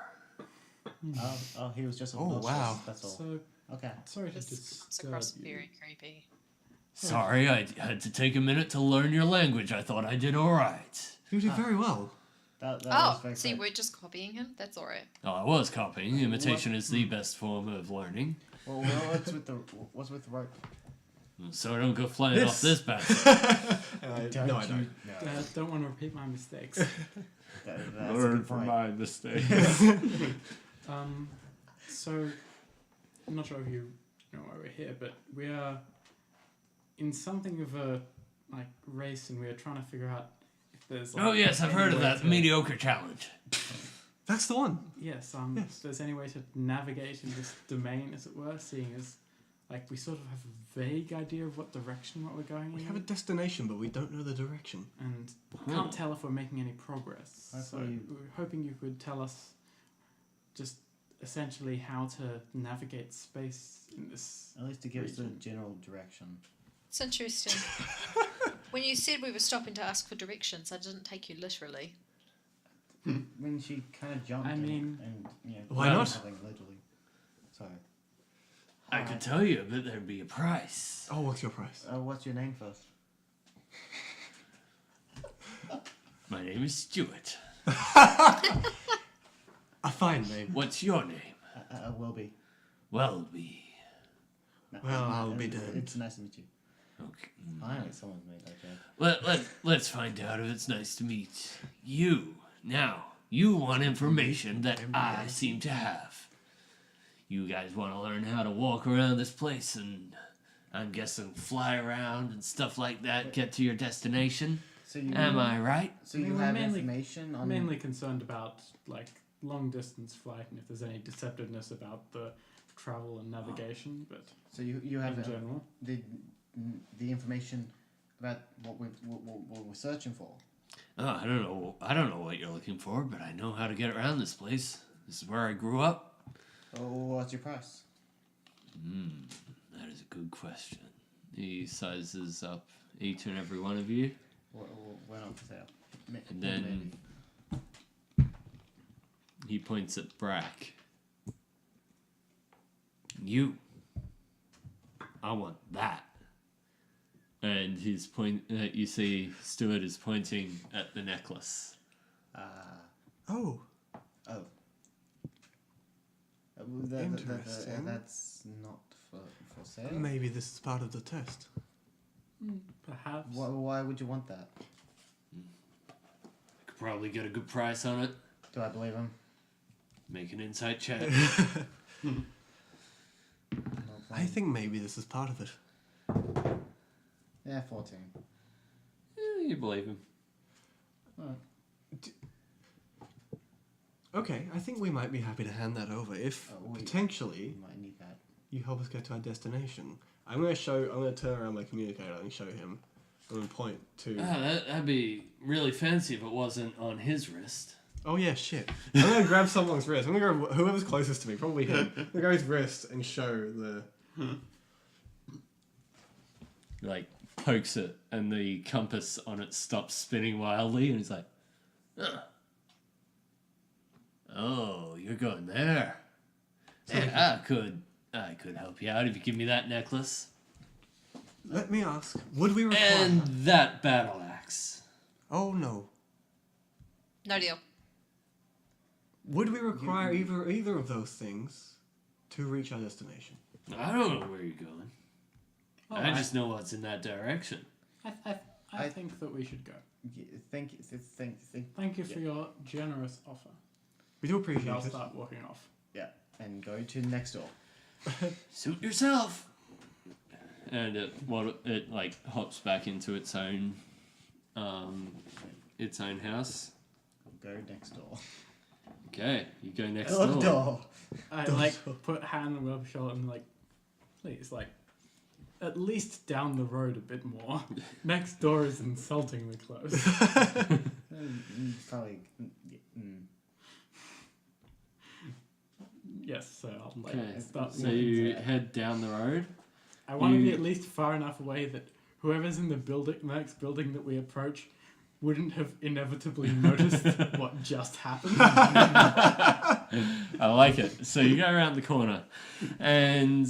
Oh, he was just Oh, obnoxious. wow. That's all. So, Okay. sorry to This comes disturb across you. very creepy. Sorry, I had to take a minute to learn your language. I thought I did all right. You did very well. That Oh, was very see, quick. we're just copying him? That's alright. Oh, I was copying. Imitation is the best form of learning. Well, what's with the rope? So I don't go flying off this bastard. No, I don't. Don't want to repeat my mistakes. That's a Learn good from point. my mistakes. So, I'm not sure if you know why we're here, but we are in something of a like race, and we are trying to figure out if there's. Like, Oh yes, I've heard of any way that. The to- mediocre challenge. That's the one. Yes. Yes. If there's any way to navigate in this domain, as it were, seeing as like we sort of have a vague idea of what direction what we're going We in, have a destination, but we don't know the direction. and can't tell if we're making any progress. So Hopefully- we were hoping you could tell us just essentially how to navigate space in this. At least to give us the region. general direction. It's interesting. When you said we were stopping to ask for directions, I didn't take you literally. When she kind of jumped I mean- and you know, Why not? something literally. So, I could tell you, but there'd be a price. Oh, what's your price? what's your name first? My name is Stuart. A fine name. What's your name? Will be. Welby. No, Well, I'll be damned. It's nice to meet you. Okay. Finally, someone's made that joke. Let's find out if it's nice to meet you. Now, you want information that I seem to have. You guys want to learn how to walk around this place and, I'm guessing, fly around and stuff like that, get to your destination? So you Am I right? So I mean, you we're have mainly- information on Mainly concerned about like long distance flight and if there's any deceptiveness about the travel and navigation, but So you have in general. the information about what we're searching for. Oh, I don't know what you're looking for, but I know how to get around this place. This is where I grew up. Oh, what's your price? That is a good question. He sizes up each and every one of you, We're not for sale. and then he points at Brack. You. I want that. And his point. You see, Stuart is pointing at the necklace. Oh, Interesting. That's not for sale. maybe this is part of the test. Perhaps. Why would you want that? Could probably get a good price on it. Do I believe him? Make an insight check. I think maybe this is part of it. Yeah, 14. You believe him. Okay, I think we might be happy to hand that over if potentially You might need that. you help us get to our destination. I'm gonna turn around my communicator and show him. I'm gonna point to. That'd be really fancy if it wasn't on his wrist. Oh yeah, shit. I'm gonna grab someone's wrist. I'm gonna grab whoever's closest to me, probably him. I'm gonna grab his wrist and show the. Like, pokes it, and the compass on it stops spinning wildly, and he's like, oh, you're going there. Yeah, I could help you out if you give me that necklace. Let me ask, would we require? And that battle axe. Oh no. No deal. Would we require either of those things to reach our destination? I don't know where you're going. Oh, I just know what's in that direction. I I think that we should go. Yeah, thank you. Thank you for your generous offer. We do appreciate I'll it. start walking off. Yeah, and go to the next door. Suit yourself. And it like hops back into its own house. Go next door. Okay, you go next Door. I put hand on Web's shoulder and please, at least down the road a bit more. Next door is insultingly close. Probably. Yes, so I'll start. So you head down the road. I want to be at least far enough away that whoever's in the next building that we approach wouldn't have inevitably noticed what just happened. I like it. So you go around the corner and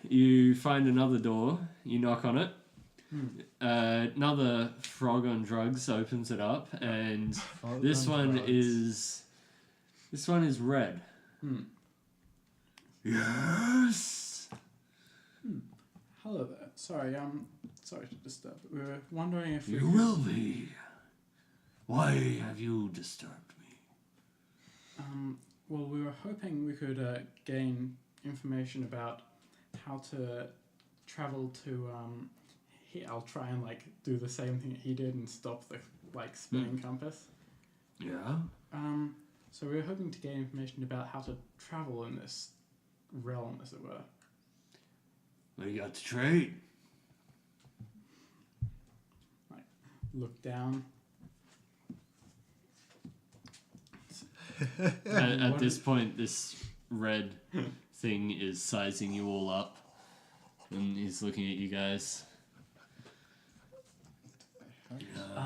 you find another door. You knock on it. Another frog on drugs opens it up, and this one is red. Yes. Hello there. Sorry to disturb. We were wondering if You will be. Why have you disturbed me? Well, we were hoping we could gain information about how to travel to. I'll try and do the same thing he did and stop the spinning compass. Yeah. So we were hoping to gain information about how to travel in this realm, as it were. What do you got to trade? Look down. At this point, this red thing is sizing you all up, and he's looking at you guys.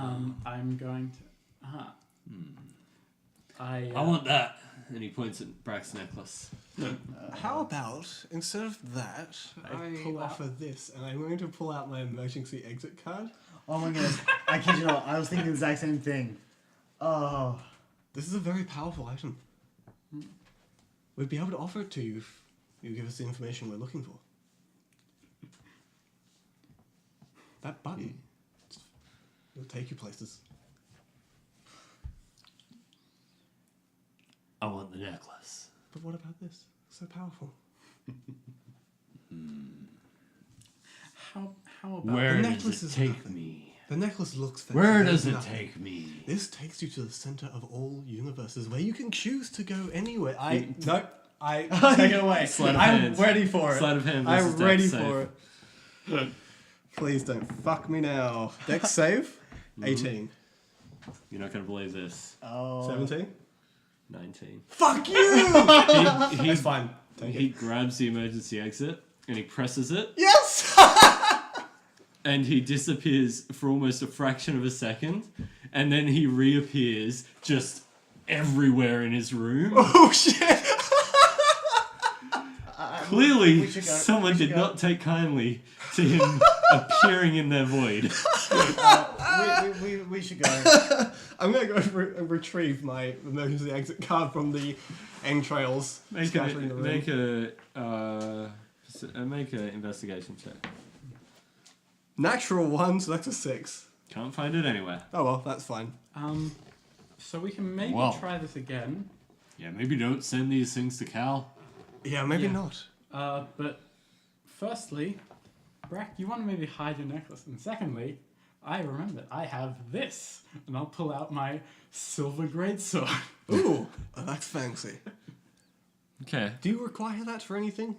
I'm going to. I want that. And he points at Brack's necklace. How about, instead of that, I pull out- offer this, and I'm going to pull out my emergency exit card. Oh my goodness. I kid you not. I was thinking the exact same thing. Oh. This is a very powerful item. We'd be able to offer it to you if you give us the information we're looking for. That button, it'll take you places. I want the necklace. But what about this? So powerful. How about Where the does necklace it is take nothing. me? The necklace looks fancy. Where There's does it nothing. take me? This takes you to the center of all universes, where you can choose to go anywhere. I take it away. Sleight of I'm hand. ready for it. Sleight of hand I'm versus ready dex for it. Please don't fuck me now. Dex save, 18. You're not going to believe this. Oh. 17. 19. Fuck you! It's fine. He grabs the emergency exit and he presses it, Yes! and he disappears for almost a fraction of a second, and then he reappears just everywhere in his room. Oh shit! Clearly, we should go. someone We should did go. not take kindly to him appearing in their void. We should go. I'm gonna go retrieve my emergency exit card from the entrails. scattering the room. Make a investigation check. Natural 1, so that's a 6. Can't find it anywhere. Oh well, that's fine. So we can maybe Well. try this again. Yeah, maybe don't send these things to Cal. Yeah, maybe Yeah. not. But firstly, Brack, you want to maybe hide your necklace, and secondly, I remembered I have this, and I'll pull out my silver greatsword. Ooh, that's fancy. Okay. Do you require that for anything?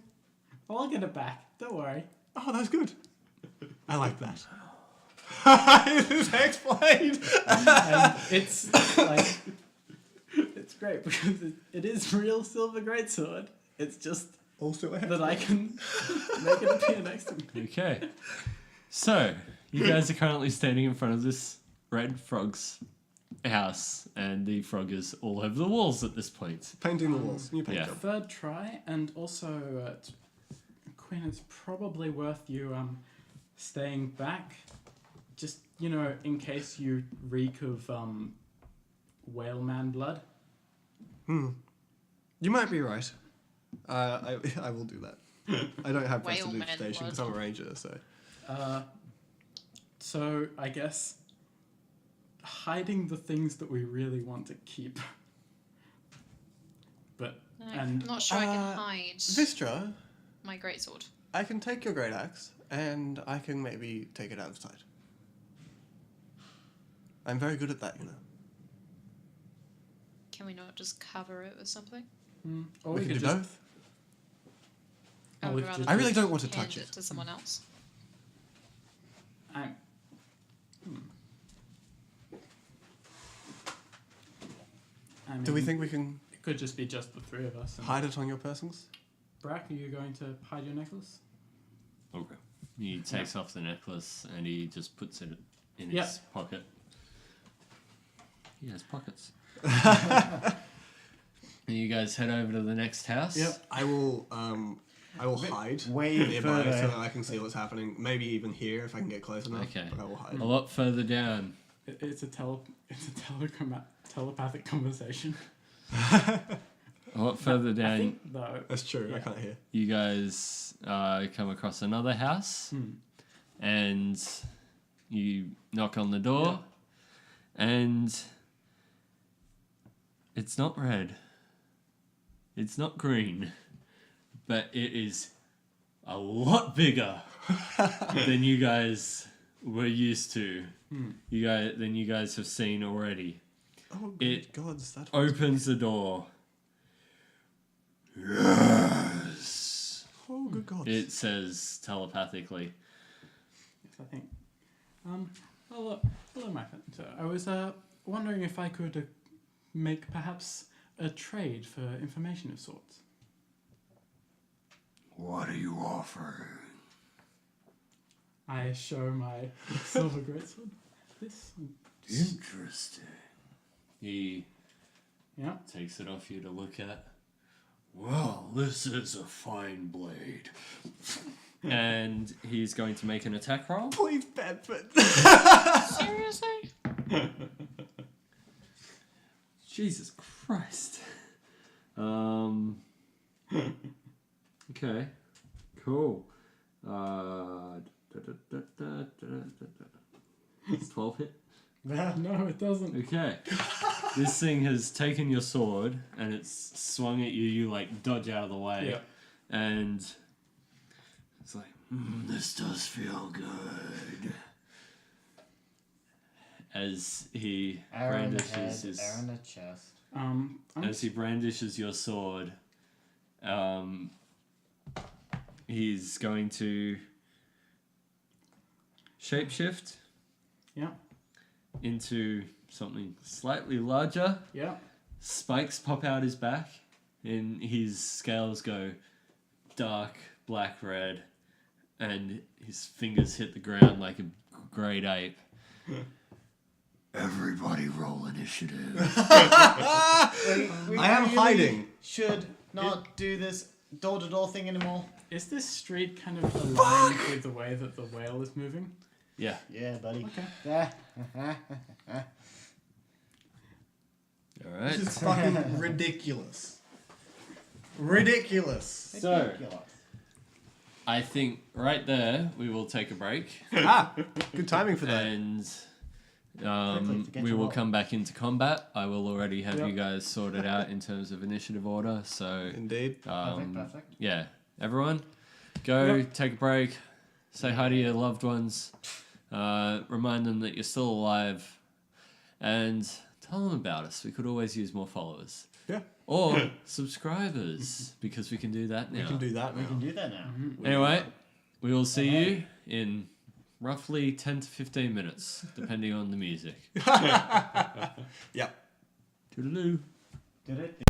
Well, I'll get it back. Don't worry. Oh, that's good. I like that. It's explained. And it's it's great because it is real silver greatsword. It's just Also, that I can make it appear next to me. Okay. So, you guys are currently standing in front of this red frog's house, and the frog is all over the walls at this point. painting the walls. New paint Yeah. job. Third try, and also, Quinn, it's probably worth you staying back, just in case you reek of whale man blood. You might be right. I will do that. I don't have Whale prestidigitation man because I'm a ranger, so. So I guess hiding the things that we really want to keep. But I'm not sure I can hide Vistra, my greatsword. I can take your great axe and I can maybe take it out of sight. I'm very good at that, you know. Can we not just cover it with something? Or We we can could do just both. I we would could rather just- I really don't want to hand touch it. to someone else. I'm- I mean, Do we think we can it could just be just the three of us? And hide it on your persons? Brack, are you going to hide your necklace? Okay. He takes off the necklace and he just puts it in Yeah. his pocket. He has pockets. And you guys head over to the next house. Yep. I will hide way nearby further. so that I can see what's happening. Maybe even here if I can get close enough. Okay. But I will hide. A lot further down. It's a telepathic conversation. A lot further I down. think, though, That's true. I Yeah. can't hear. You guys come across another house and you knock on the door and it's not red, it's not green, but it is a lot bigger than you guys were used to. Than you guys have seen already. Oh, It good gods. That Opens the door. Yes. Oh, good gods. It says telepathically. yes, I think. Hello, my friend. So I was wondering if I could make perhaps a trade for information of sorts. What are you offering? I show my silver greatsword. This. Interesting. He Yeah. takes it off you to look at. Well, this is a fine blade. And he's going to make an attack roll. Please, Bedford. Seriously? Jesus Christ. Okay. Cool. 12 hit. No, it doesn't. Okay. This thing has taken your sword and it's swung at you. You like dodge out of the way. Yeah. And it's like, this does feel good. As he Arrow in the brandishes head, his, arrow in the chest. as he brandishes your sword, he's going to shapeshift Yeah. into something slightly larger. Yeah. Spikes pop out his back, and his scales go dark black red, and his fingers hit the ground like a great ape. Everybody roll initiative. I am hiding. Should not do this door-to-door thing anymore. Is this street kind of aligned with the way that the whale is moving? Yeah. Yeah, buddy. Okay. Alright. This is fucking ridiculous. Ridiculous. So, I think right there we will take a break. Good timing for that. And Quickly, to get we you will up. come back into combat. I will already have Yep. you guys sorted out in terms of initiative order. So, Indeed. Perfect. yeah, everyone, go Yep. take a break. Say hi to your loved ones. Remind them that you're still alive, and tell them about us. We could always use more followers Yeah. or subscribers because we can do that now. We can do that We now. can do that now. Anyway, we will see you in roughly 10 to 15 minutes, depending on the music. Yep. Toodaloo. Did it?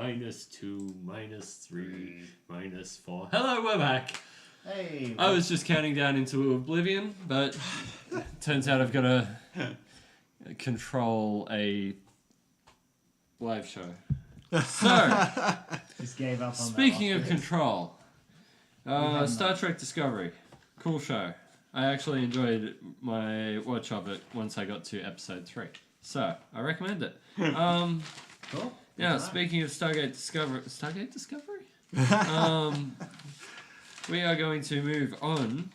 -2, -3, -4. Hello, we're back. Hey. I was just counting down into oblivion, but turns out I've got to control a live show. So, Just gave up on speaking that of control, Star Trek Discovery, cool show. I actually enjoyed my watch of it once I got to episode 3. So, I recommend it. Cool. Yeah, speaking of Stargate Discovery... Stargate Discovery? We are going to move on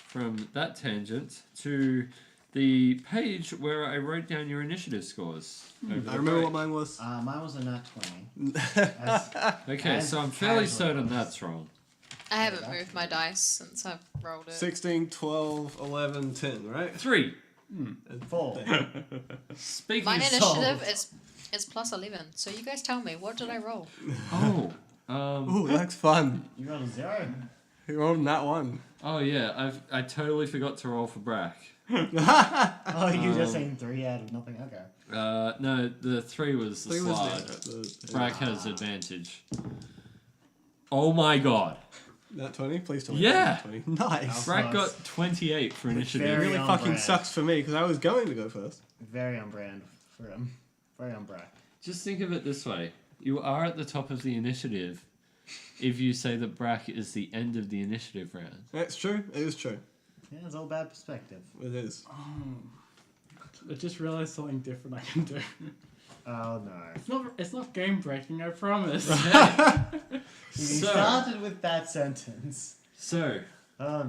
from that tangent to the page where I wrote down your initiative scores. I remember what mine was. Mine was a nat 20. Okay, so I'm fairly certain that's wrong. I haven't moved my dice since I've rolled it. 16, 12, 11, 10, right? 3. And 4. Speaking My of... initiative is plus 11. So you guys tell me, what did I roll? Oh, Ooh, that's fun. You rolled a 0. You rolled that one. oh yeah, I totally forgot to roll for Brack. Oh, you just saying 3 out of nothing. Okay. No, the 3 was the 3 was slide. the Brack has advantage. Oh my god. That 20? Please tell me. Yeah. 20. Nice. Brack got 28 for initiative. It really on fucking brand. sucks for me because I was going to go first. Very on brand for him. Very on brand. Just think of it this way. You are at the top of the initiative if you say that Brack is the end of the initiative round. It's true. It is true. Yeah, it's all bad perspective. It is. I just realized something different I can do. Oh no. It's not game breaking, I promise. You So- started with that sentence. So, Oh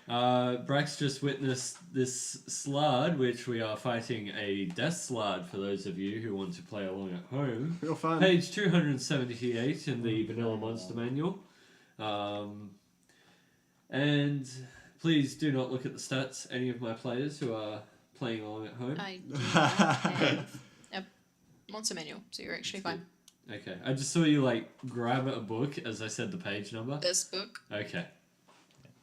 no. Brack's just witnessed this slard, which we are fighting a death slard for those of you who want to play along at home. Real fun. Page 278 in the Vanilla Monster Manual. And please do not look at the stats, any of my players who are playing along at home. I do not have a monster manual, so you're actually fine. Okay, I just saw you like grab a book as I said the page number. This book. Okay.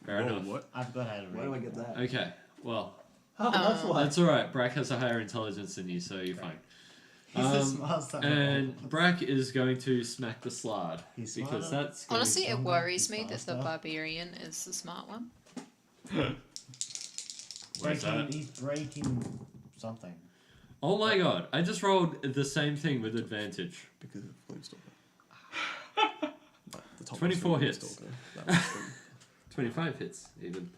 Fair Oh, enough. what? I've got how to read. Where do I get that? Okay, well, Oh, that's why. that's alright. Brack has a higher intelligence than you, so you're fine. He's the smartest son of And all. Brack is going to smack the slard. He's Because smarter. that's going Honestly, it Someone worries who's me that the faster. barbarian is the smart one. Where's that? He's breaking something. Oh my god, I just rolled the same thing with advantage. Because of Flintstone. 24 hits. 25 hits, even.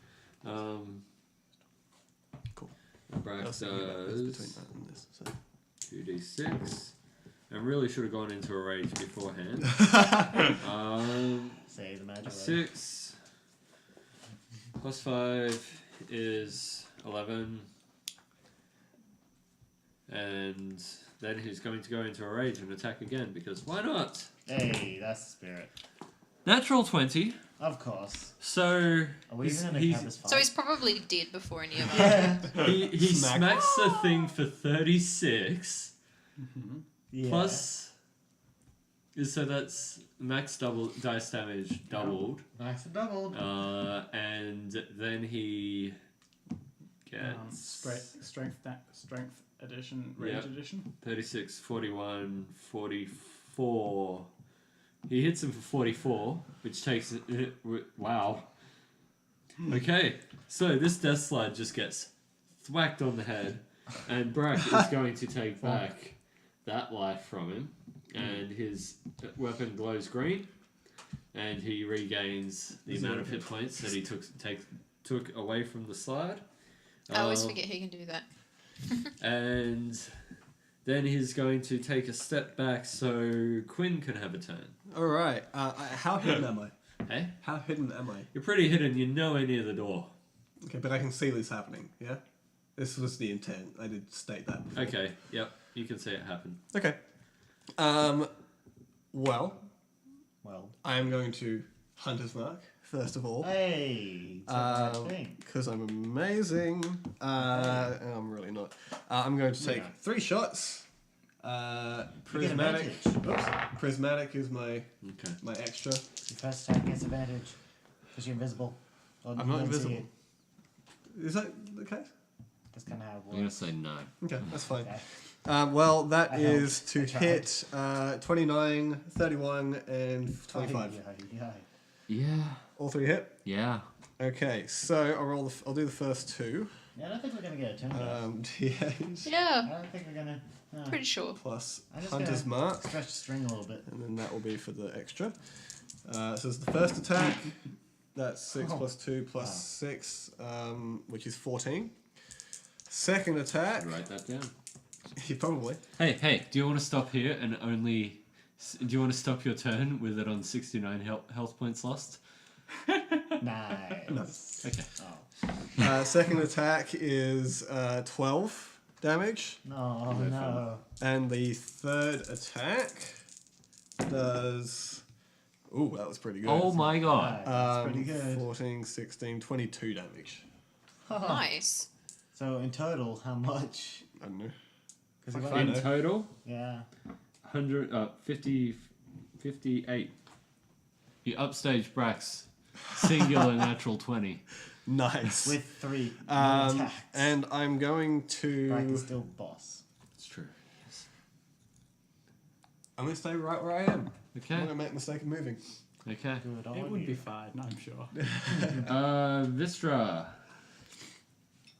Cool. Brack That's between does that and this. So. 2d6. I really should have gone into a rage beforehand. Say the magic word. 6 plus 5 is 11. And then he's going to go into a rage and attack again, because why not? Hey, that's the spirit. Natural 20. Of course. So Are we he's, even gonna he's- have this fight? So he's probably dead before any of us. Yeah. he Smack. smacks the thing for 36 Yeah. plus. So that's max double dice damage doubled. Nice and doubled. And then he gets Strength edition, rage Yep. edition. 36, 41, 44. He hits him for 44, which takes it. Wow. Okay, so this death slide just gets thwacked on the head, and Brack is going to take back that life from him, and his weapon glows green, and he regains the amount of hit points that he took away from the slide. I always forget he can do that. And then he's going to take a step back so Quinn can have a turn. Alright. How hidden am I? Hey? How hidden am I? You're pretty hidden, you're nowhere near the door. Okay, but I can see this happening, yeah? This was the intent. I did state that before. Okay, yep, you can see it happen. Okay. Well, Well. I am going to Hunter's Mark, first of all. Hey. It's not a bad thing. Because I'm amazing. I'm really not. I'm going to take Yeah. 3 shots. You get Prismatic. advantage. Oops. Prismatic is my Okay. extra. Your first attack gets advantage. Because you're invisible. Or I'm not you don't see invisible. Is that the case? it. That's kind of how it works. I'm gonna say no. Okay, that's fine. Okay. Well, that I is helped. to I tried. hit 29, 31, and 25. Yeah. All three hit. Yeah. Okay, so I'll do the first two. Yeah, I don't think we're gonna get a turn. D8 I Yeah, don't think we're gonna. No. pretty sure. plus I'm just Hunter's gonna Mark, stretch the string a little bit. and then that will be for the extra. So it's the first attack. That's 6 Oh. plus 2 plus Wow. 6, which is 14. Second attack. Write that down. You probably. Hey, do you want to stop here and only... Do you want to stop your turn with it on 69 health points lost? Nice. Okay. Oh. Second attack is 12 damage. No, Go no. And the third attack does... Ooh, that was pretty good. Oh my god. That's pretty good. 14, 16, 22 damage. Nice. So in total, how much? I don't know. Because I In know. total, yeah. 58. You upstage Brax. Singular natural 20. Nice. With 3 Um, attacks. and I'm going Brack to... is still boss. It's true. Yes. I'm going to stay right where I am. I'm Okay. going to make the mistake of moving. Okay. Good on It would you. be fine, I'm sure. Vistra.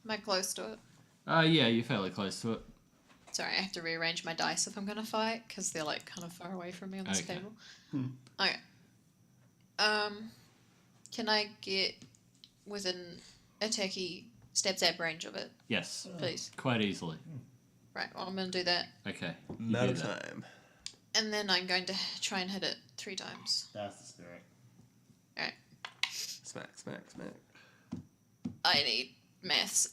Am I close to it? Yeah, you're fairly close to it. Sorry, I have to rearrange my dice if I'm gonna fight because they're like kind of far away from me on this Okay. table. Okay. Can I get within a turkey stab range of it, Yes. please? Quite easily. Right. Well, I'm gonna do that, Okay. you Not do of that. time. and then I'm going to try and hit it 3 times. That's the spirit. Alright. Smack, smack, smack. I need maths.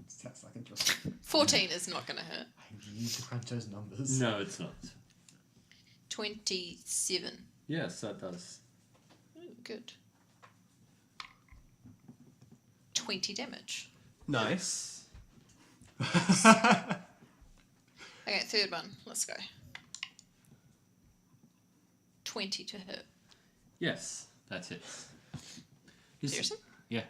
Sounds like a draw. 14 is not gonna hit. I need to crunch those numbers. No, it's not. 27. Yes, that does. Ooh, good. 20 damage. Nice. Okay, third one. Let's go. 20 to hit. Yes, that's it. Seriously? Yeah.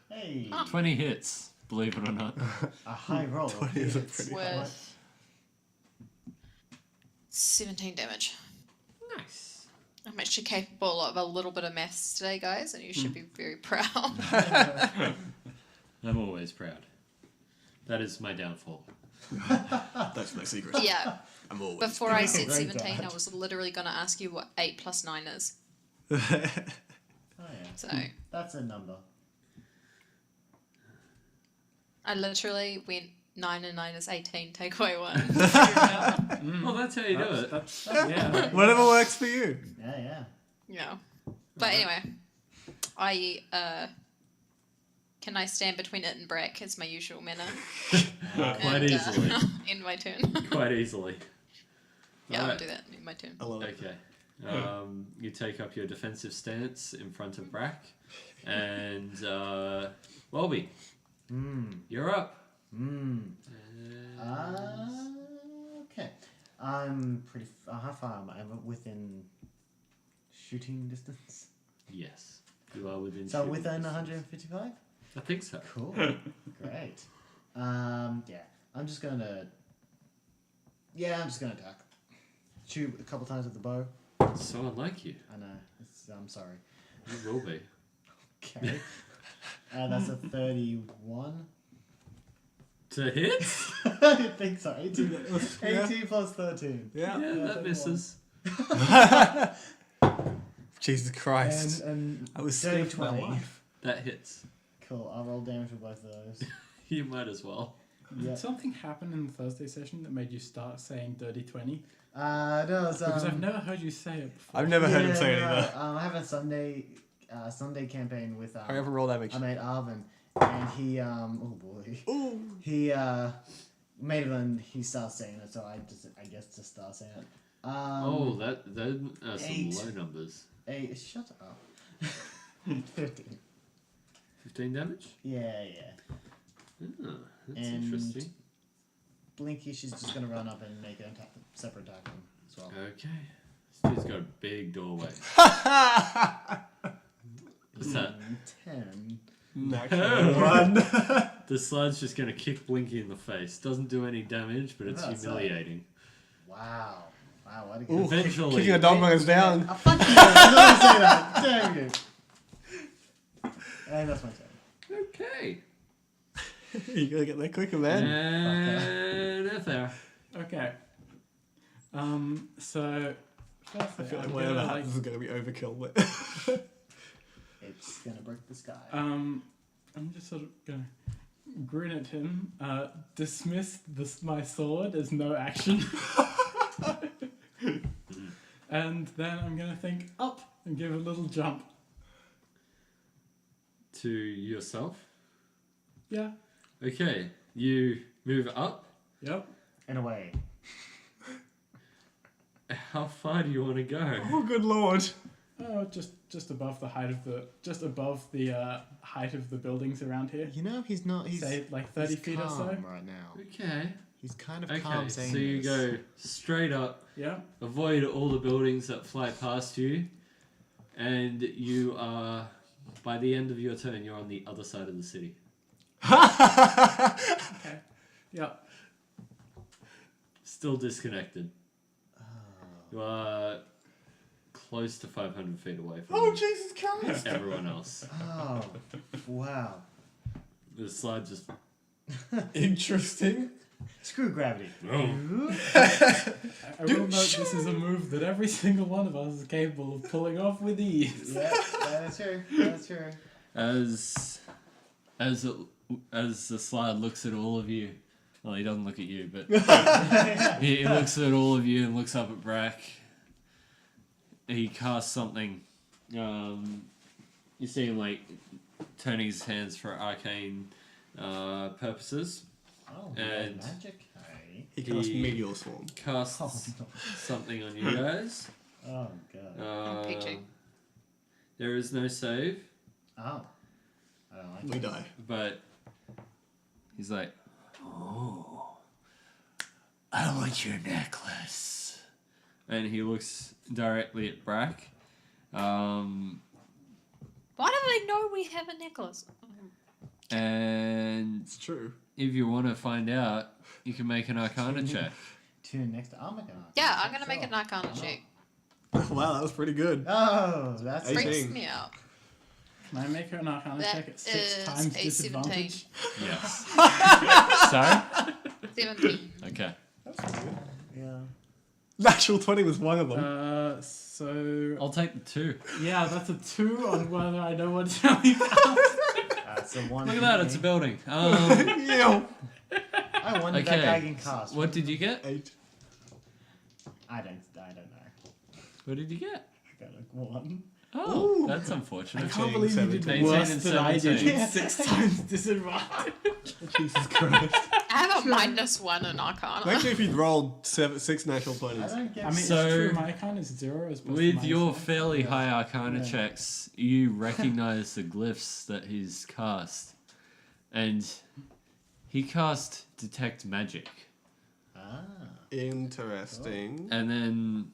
Hey, 20 hits, believe it or not. a high roll. 20 is a It's pretty high. With 17 damage. Nice. I'm actually capable of a little bit of maths today, guys, and you should be very proud. I'm always proud. That is my downfall. That's no secret. Yeah. I'm always... Before I said Very 17, bad. I was literally going to ask you what 8 plus 9 is. Oh yeah, So that's a number. I literally went 9 and 9 is 18, take away 1. Well, that's how you do it. Yeah. Whatever works for you. Yeah. Yeah. But anyway, can I stand between it and Brack as my usual manner? Quite And, easily. end my turn. Quite easily. Yeah, I'll Alright. do that. End my turn. I love it. Okay. You take up your defensive stance in front of Brack. And, Welby, you're up. Okay. I'm pretty. How far am I? I'm within shooting distance. Yes. You are within So shooting within distance. 155. I think so. Cool. Great. Yeah. I'm just gonna attack. Shoot a couple times with the bow. So unlike you. I know. I'm sorry. You will be. Okay. That's a 31. To hit? I think so. 18 plus 13. Yeah. Yeah, that 31. misses. Jesus Christ. And I was dirty scared for my 20. life. That hits. Cool. I'll roll damage for both of those. You might as well. Yeah. Did something happen in the Thursday session that made you start saying dirty 20? No, it's, Because I've never heard you say it before. I've never heard him say it no, either. I have a Sunday campaign with Hurry up and roll damage. I made Arvin, and he oh boy, he made it and he starts saying it, so I guess just start saying it. That are some 8. low numbers. 8. Shut up. 15. 15 damage? Yeah. Oh, that's And- interesting. Blinky, she's just gonna run up and make an attack, separate attack on him as well. Okay. This dude's got a big doorway. What's that? 10. Natural one. The slide's just going to kick Blinky in the face. Doesn't do any damage, but it's humiliating. Wow. Wow, what a Ooh, good... Eventually... Kicking a dog is down. Oh, fuck you! I was going to say that. Damn you. And that's my turn. Okay. You gotta get there quicker, man. And if there. Okay. So firstly, I feel like I'm whatever gonna, happens is gonna be overkill, but It's going to break the sky. I'm just sort of gonna grin at him. Dismiss my sword as no action. And then I'm gonna think up and give a little jump. To yourself. Yeah. Okay. You move up. Yep. And away. How far do you want to go? oh good lord. Oh, just above the height of the height of the buildings around here. You know, he's not... He's, Say like 30 feet or so. right now. Okay. He's kind of Okay, calm saying so you this. go straight up, Yeah. avoid all the buildings that fly past you, and you are, by the end of your turn, you're on the other side of the city. Okay. Yep. Still disconnected. You are close to 500 feet away from Oh Jesus Christ. everyone else. Oh, wow. The slide just... Interesting. Screw gravity. I will note this is a move that every single one of us is capable of pulling off with ease. Yeah, that's true. That's true. As the slide looks at all of you, well, he doesn't look at you, but he looks at all of you and looks up at Brack. He casts something. You see him like turning his hands for arcane purposes. Oh, And- magic. Hey. He cast He- Meteor Swarm. Casts Oh, no. something on you guys. Oh, God. Uh, PG. there is no save, Oh. I don't like We it. die. but he's like, "Oh, I want your necklace," and he looks directly at Brack. Why do they know we have a necklace? And It's true. if you want to find out, you can make an Arcana check. Tune next to Armageddon. Yeah, I'm gonna make an Arcana check. Wow, that was pretty good. Oh, that's... 18. Freaks me out. Can I make her an Arcana That check at 6 is times a disadvantage? Yes. Sorry? 17. Okay. That's pretty good. Yeah. Natural 20 was one of them. So I'll take the 2. yeah, that's a 2 on whether I know what to tell you about. That's the one. Look at that, it's a building. Yeah. I wonder that guy can cast. What did you get? 8. I don't know. What did you get? I got like 1. Oh, Ooh. that's I unfortunate. can't believe you did 18 worse and than I did 17. with 6 times disadvantage. Jesus Christ. I have a -1 in Arcana. Actually, if you'd rolled 6 natural I 20s. don't get... I mean, So, it's true, my Arcana is 0 as opposed to With minus your 1. fairly high Arcana Yeah. checks, you recognize the glyphs that he's cast. And he cast Detect Magic. Ah. Interesting. And then...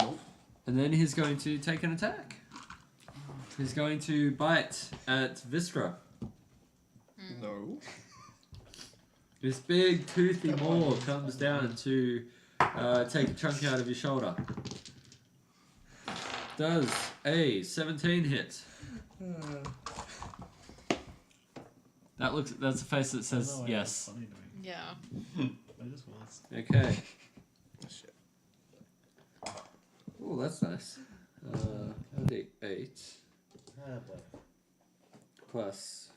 Nope. And then he's going to take an attack. He's going to bite at Vistra. No. This big toothy maw comes down to take a chunk out of your shoulder. Does a 17 hit? That's a face that says yes. Yeah. I just was. Okay. Oh, shit. Oh, that's nice. 8 Ah, boy. plus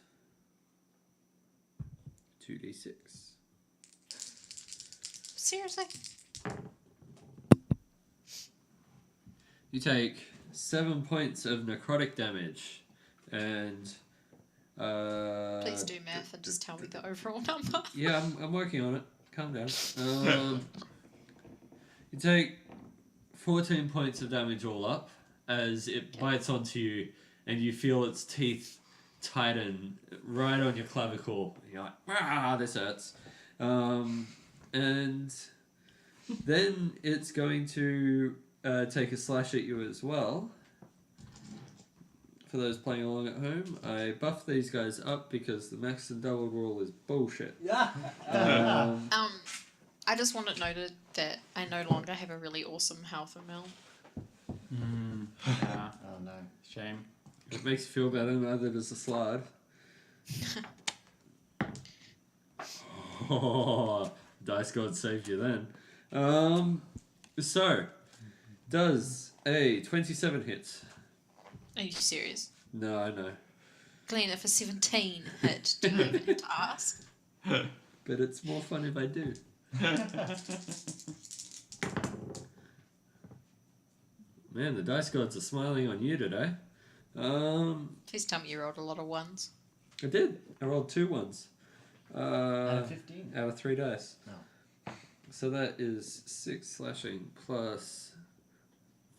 2d6. Seriously? You take 7 points of necrotic damage, and Please do math and just tell me the overall number. yeah, I'm working on it. Calm down. You take 14 points of damage all up as it bites onto you, and you feel its teeth tighten right on your clavicle. You're like, ah, this hurts. And then it's going to take a slash at you as well. For those playing along at home, I buffed these guys up because the max and double rule is bullshit. Yeah. I just want it noted that I no longer have a really awesome health mill. Yeah. Oh no. Shame. It makes you feel better, neither does the slide. Oh, Dice God saved you then. So, does a 27 hit? Are you serious? No, I know. Glenn, if a 17 hit, do you even have to ask? But it's more fun if I do. Man, the Dice Gods are smiling on you today. Please tell me you rolled a lot of ones. I did. I rolled 2 ones. Out of 15? Out of 3 dice. No. So that is 6 slashing plus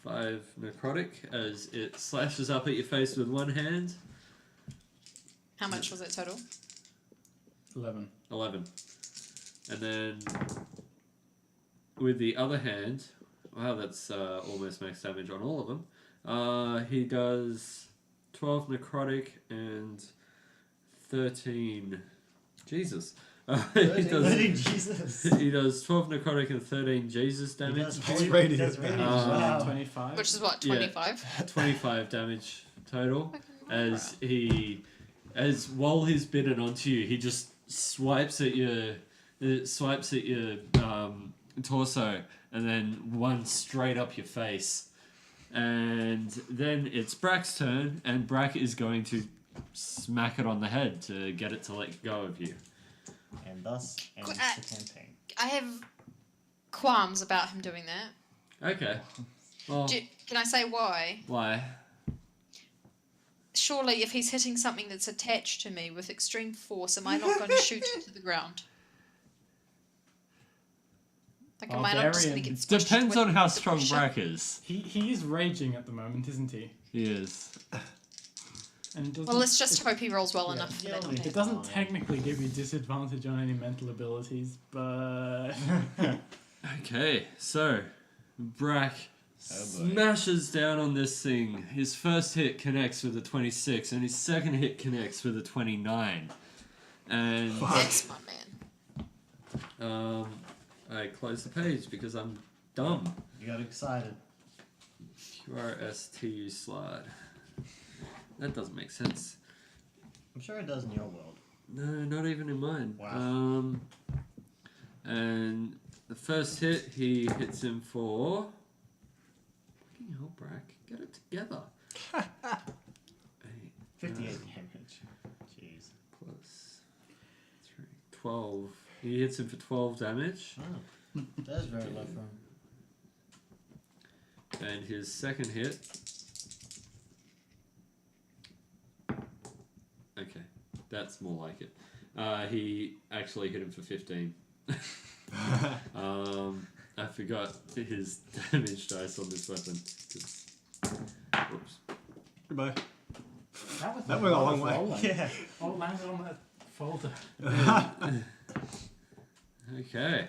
5 necrotic as it slashes up at your face with one hand. How much was it total? 11. 11. And then with the other hand, wow, that's almost max damage on all of them. He does 12 necrotic and 13. Jesus. He does 12 necrotic and 13 Jesus damage. He does radiant. Wow. 25. Which is what, 25? Yeah, 25 damage total. As while he's bitten onto you, he just swipes at your torso and then one straight up your face. And then it's Brack's turn, and Brack is going to smack it on the head to get it to let go of you. And thus ends the campaign. I have qualms about him doing that. Okay. Well, Can I say why? why? Surely, if he's hitting something that's attached to me with extreme force, am I not going to shoot it to the ground? Like, am I not just going to get squished? Depends on how strong Brack is. He is raging at the moment, isn't he? He is. And Well, let's just hope he rolls well enough for that not to It happen. doesn't technically give you disadvantage on any mental abilities, but... Okay, so Brack smashes down on this thing. His first hit connects with a 26, and his second hit connects with a 29. And That's my man. I close the page because I'm dumb. You got excited. QRSTU slide. That doesn't make sense. I'm sure it does in your world. No, not even in mine. Wow. And the first hit, he hits him for... Fucking hell, Brack. Get it together. 58 damage. Jeez. Plus 3. 12. He hits him for 12 damage. Oh. That's very low for him. And his second hit... Okay, that's more like it. He actually hit him for 15. I forgot his damage dice on this weapon. Whoops. Goodbye. That went a long way. Yeah. Oh, landed on that folder. Okay.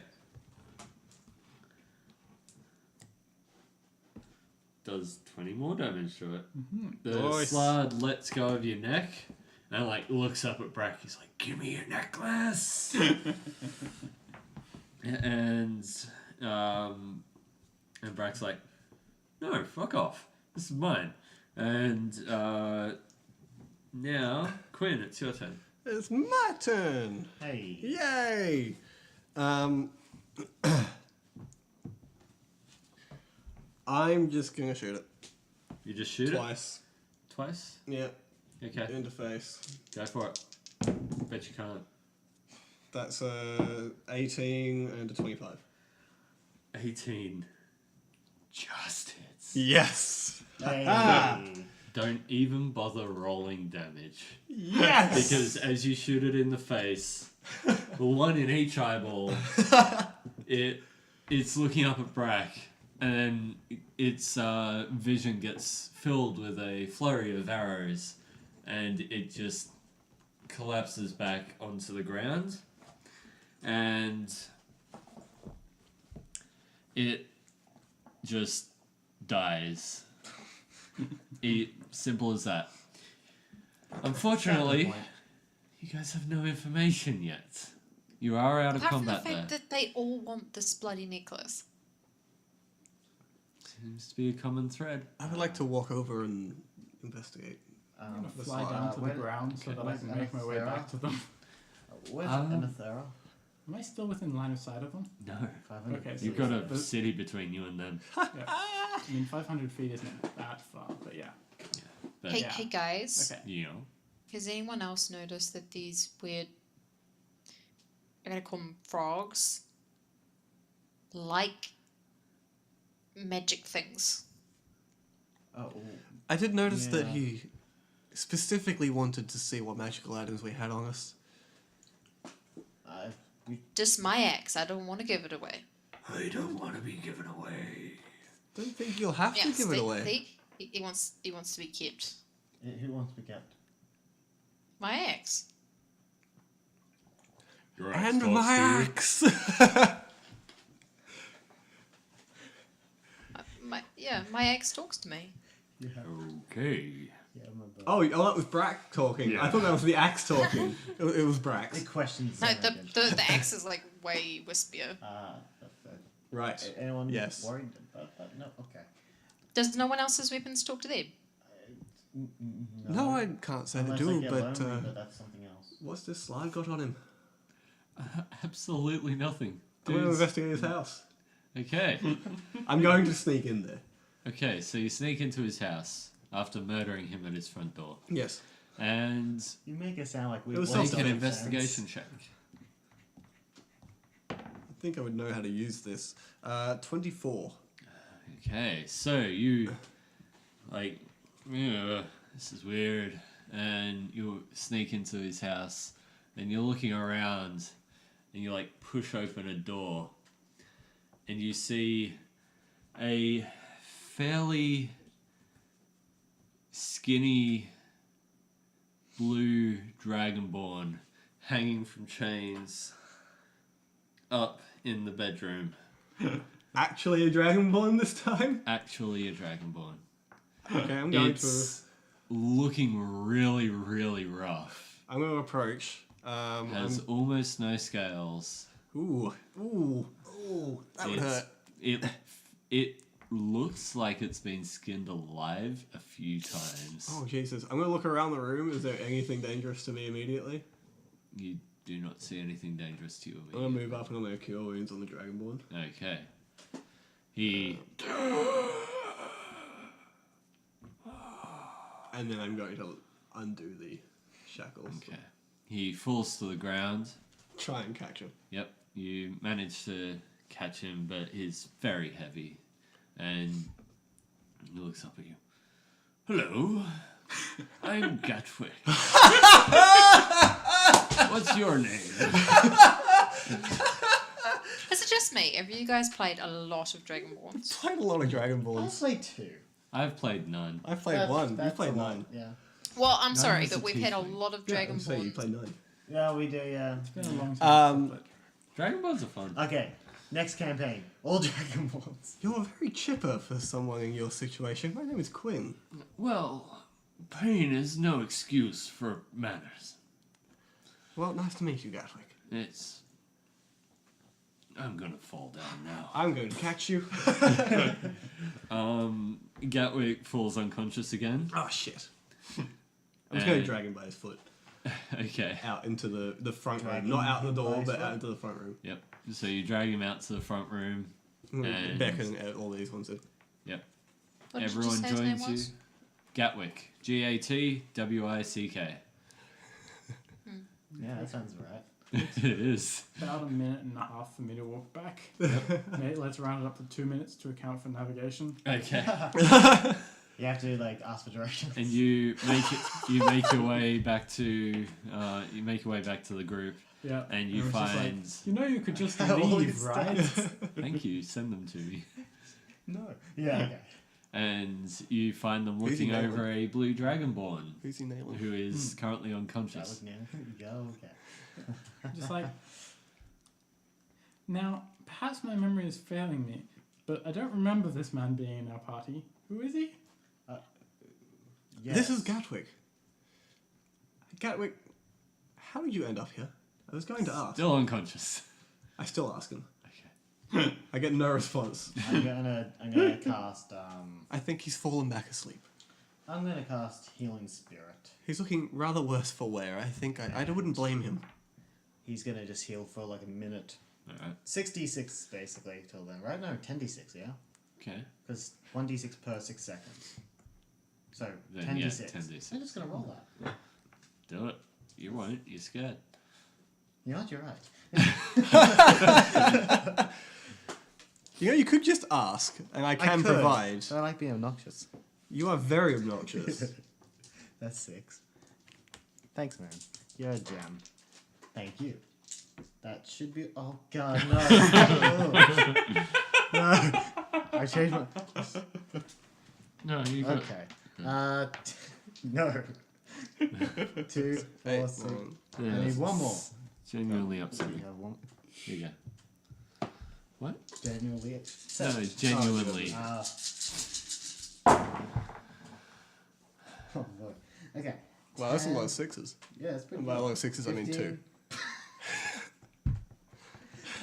Does 20 more damage to it. The Nice. slide lets go of your neck and like looks up at Brack. He's like, "Give me your necklace." and Brack's like, "No, fuck off. This is mine." And now, Quinn, it's your turn. It's my turn. Hey. Yay! I'm just gonna shoot it You just shoot twice. it twice. Yeah, Okay, in the face. go for it. Bet you can't. That's a 18 and a 25. 18. Just hits. Yes. Hey. Don't even bother rolling damage. Yes. Because as you shoot it in the face, one in each eyeball, it's looking up at Brack, and then its vision gets filled with a flurry of arrows, and it just collapses back onto the ground, and it just dies. Simple as that. Unfortunately, you guys have no information yet. You are out of Apart from the combat fact there. that they all want this bloody necklace. Seems to be a common thread. I would like to walk over and investigate. I'm going to fly down to the ground so that I can make my way back to them. Where's Anathera? Am I still within line of sight of them? No. 500. Okay, so You've got a city between you and them. Yeah. I mean, 500 feet isn't that far, but yeah. But, Hey, hey guys. Okay. you know. Has anyone else noticed that these weird, I'm gonna call them frogs, like magic things? Oh, I did notice that Yeah. he specifically wanted to see what magical items we had on us. Just my axe. I don't want to give it away. I don't want to be given away. Don't think you'll have to give it away. He wants to be kept. who wants to be kept? My axe. Your And talks my to you. axe! My axe talks to me. Okay. Yeah, I remember. Oh, that was Brack talking. Yeah. I thought that was the axe talking. It was Brack's. Big questions. No, the axe is like way wispier. Right. Anyone Yes. worried about that? No? Okay. Does no one else's weapons talk to them? No, I can't say they Unless do, get but lonely, but that's something else. what's this slide got on him? Absolutely nothing. I'm going to Dudes. investigate his house. Okay. I'm going to sneak in there. Okay, so you sneak into his house after murdering him at his front door. Yes. And You make it sound like we It was make an self-defense. investigation check. I think I would know how to use this. 24. Okay, so you, like, this is weird. And you sneak into his house, and you're looking around, and you, like, push open a door, and you see a fairly skinny blue dragonborn hanging from chains up in the bedroom. Actually a dragonborn this time? Actually a dragonborn. Okay, I'm going It's looking really, really rough. I'm going to approach. Has almost no scales. Ooh, that would hurt. It looks like it's been skinned alive a few times. Oh, Jesus. I'm going to look around the room. Is there anything dangerous to me immediately? You do not see anything dangerous to you. I'm going to move up and I'm going to cure wounds on the dragonborn. Okay. He And then I'm going to undo the shackles. okay. He falls to the ground. Try and catch him. Yep. You manage to catch him, but he's very heavy. And he looks up at you. Hello. I'm Gatwick. What's your name? Is it just me? Have you guys played a lot of Dragonborns? Played a lot of I'll dragonborns. say 2. I've played none. I've played one. You played a lot, 9. Yeah. Well, I'm sorry, is a but we've had a tiefling. lot of Yeah, I'm saying you Dragonborns. played 9. Yeah, we do, yeah. It's been a long time. Um, Dragonborns are fun. Okay, next campaign. All Dragonborns. You're very chipper for someone in your situation. My name is Quinn. Well, pain is no excuse for manners. Well, nice to meet you, Gatwick. It's... I'm gonna fall down now. I'm going to catch you. Gatwick falls unconscious again. Oh, shit. I'm just going to And- drag him by his foot Okay. out into the front Drag room. Not him out the by door, his but foot? out into the front room. Yep. So you drag him out to the front room. And- Beckon at all these ones. Yep. What did you Everyone say his name joins you. was? Gatwick. Gatwick. Yeah, that sounds right. It is. About a minute and a half for me to walk back. Mate, let's round it up to 2 minutes to account for navigation. Okay. You have to, like, ask for directions. And you make your way back to the group, Yeah. and you It's just like, find. you could just How old leave, is right? Thank you. Send them to me. No. Yeah, okay. And you find them Who's he looking nailing? over a blue dragonborn Who's he nailing? who is currently That unconscious. was new. Go, okay. Just like. Now, perhaps my memory is failing me, But I don't remember this man being in our party. Who is he? Yes. This is Gatwick. Gatwick, how did you end up here? I was going to ask. Still unconscious. I still ask him. Okay. I get no response. I'm gonna cast. I think he's fallen back asleep. I'm gonna cast Healing Spirit. He's looking rather worse for wear. I think I wouldn't blame him. He's gonna just heal for like a minute. Alright. 6d6 basically till then, right? No, 10d6, yeah? Okay. Because 1d6 per 6 seconds. So, Then, 10d6. yeah, 10d6. I'm just gonna roll that. Do it. You won't. You're scared. You know what? You're right. You know, you could just ask, and I can could, provide. but I like being obnoxious. You are very obnoxious. That's 6. Thanks, man. You're a gem. Thank you. That should be. Oh God, no! No. I changed my. No, you got Okay. No. 2, 4, 6. I need one more. Genuinely You upsetting. have one. Here you go. What? Genuinely. No, genuinely. Oh boy. Okay. Wow, that's a lot of 6s. Yeah, it's pretty. And by a good. lot of 6s, I mean 2. 15.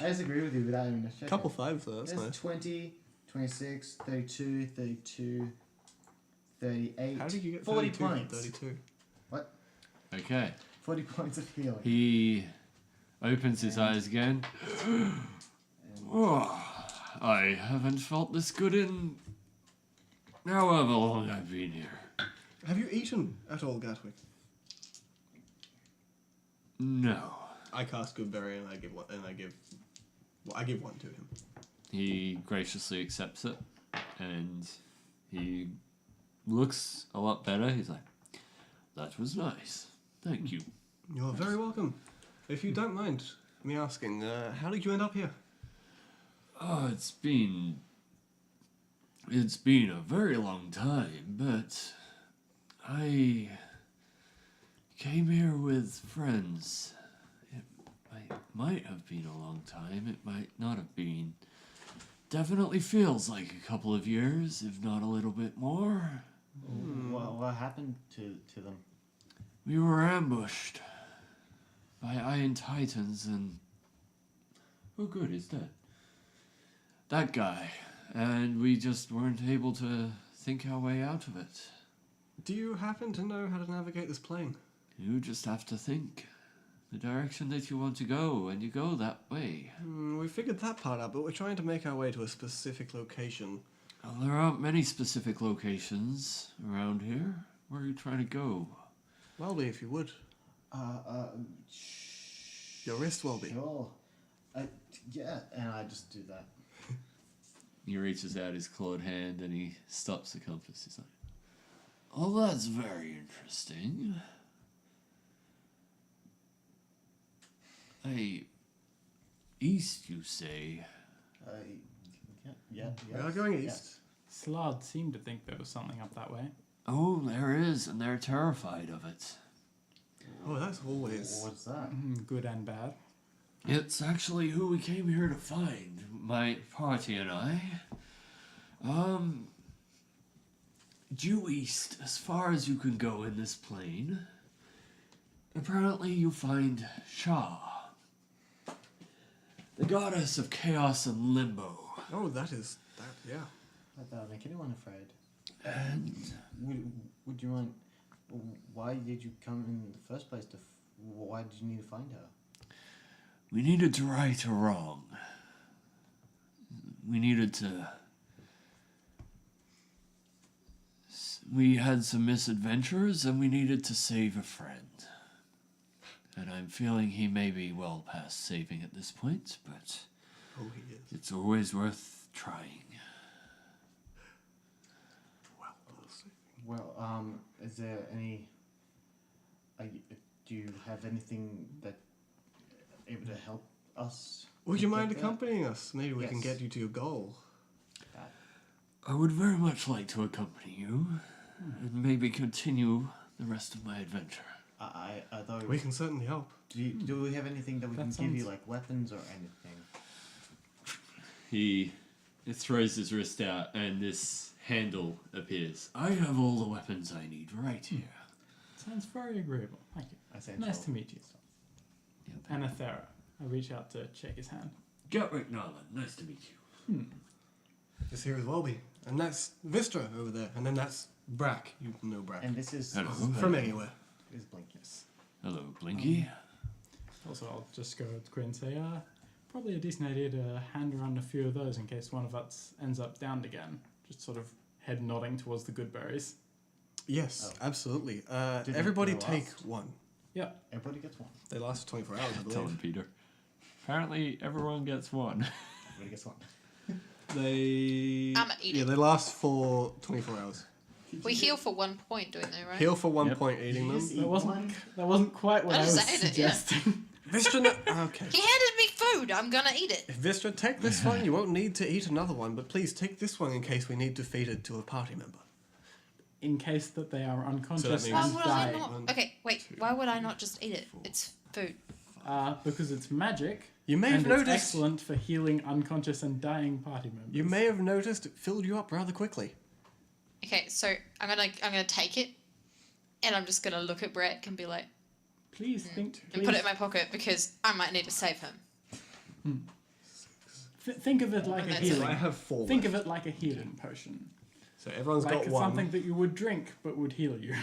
I disagree with you without even a check. Couple 5s though, that's There's nice. 20, 26, 32, 32, 38. How did you get 40 32 from points? 32? What? Okay. 40 points of healing. He opens his eyes again. Oh, I haven't felt this good in however long I've been here. Have you eaten at all, Gatwick? No. I cast Goodberry and I give one, I give one to him. He graciously accepts it, and he looks a lot better. He's like, "That was nice. Thank you." You're very welcome. If you don't mind me asking, how did you end up here? Oh, it's been a very long time, but I came here with friends. It might have been a long time. It might not have been. Definitely feels like a couple of years, if not a little bit more. What happened to them? We were ambushed by Iron Titans and... Oh good, he's dead. That guy. And we just weren't able to think our way out of it. Do you happen to know how to navigate this plane? You just have to think. The direction that you want to go, and you go that way. We figured that part out, but we're trying to make our way to a specific location. Well, there aren't many specific locations around here. Where are you trying to go? Welby, if you would. Your wrist, Welby. Sure. Yeah, and I just do that. He reaches out his clawed hand and he stops the compass. He's like, "Oh, that's very interesting. East, you say?" Yeah. We are going east. Slod seemed to think there was something up that way. Oh, there is, and they're terrified of it. Oh, that's always... What's that? Good and bad. It's actually who we came here to find, my party and I. Due east, as far as you can go in this plane. Apparently you find Shah, the goddess of chaos and limbo. Oh, that, yeah. That would make anyone afraid. And Would you mind... Why did you come in the first place? Why did you need to find her? we needed to right a wrong. We had some misadventures and we needed to save a friend. And I'm feeling he may be well past saving at this point, but Oh, he is. it's always worth trying. Well, we'll see. Well, is there any... do you have anything that able to help us? Would you mind get there? accompanying us? Maybe we can Yes. get you to your goal. I would very much like to accompany you and maybe continue the rest of my adventure. Although We can certainly help. do we have anything that we That can give you, sounds- like weapons or anything? He throws his wrist out, and this handle appears. I have all the weapons I need right here. Sounds very agreeable. Thank you. I say Nice Joel. to meet you. And Athera. I reach out to check his hand. Gatwick Nolan, nice to meet you. This here is Welby. And that's Vistra over there. And then that's Brack. You know Brack. And this is Hello. From anywhere. Is Blinkies. Hello, Blinky. Also, I'll just go to Quinn and say, probably a decent idea to hand around a few of those in case one of us ends up downed again. Just sort of head nodding towards the good berries. Yes, absolutely. Did Everybody they take last? one. Yep. Everybody gets one. They last for 24 hours, I Tell him, believe. Peter. Apparently, everyone gets one. Everybody gets one. They... I'ma eat yeah, it. they last for 24 hours. We heal for 1 point, don't they, right? Heal for 1 Yep. point eating them. Just eat That wasn't one. that wasn't quite what I I was just ate it, yeah. suggesting. Vistra, no... Okay. He handed me food. I'm gonna eat it. Vistra, take this one. You won't need to eat another one, but please take this one in case we need to feed it to a party member. In case that they are unconscious means- Why and would I die. not? One, Okay, wait. Why would I not just eat it? It's food. Because it's magic. You may have and noticed... it's excellent for healing unconscious and dying party members. You may have noticed it filled you up rather quickly. Okay, so I'm gonna take it, and I'm just gonna look at Brett and be like, Please think. and put it in my pocket because I might need to save him. Think of it like a That's So I healing. have 4 Think left. of it like a healing potion. So everyone's Like got one. something that you would drink but would heal you.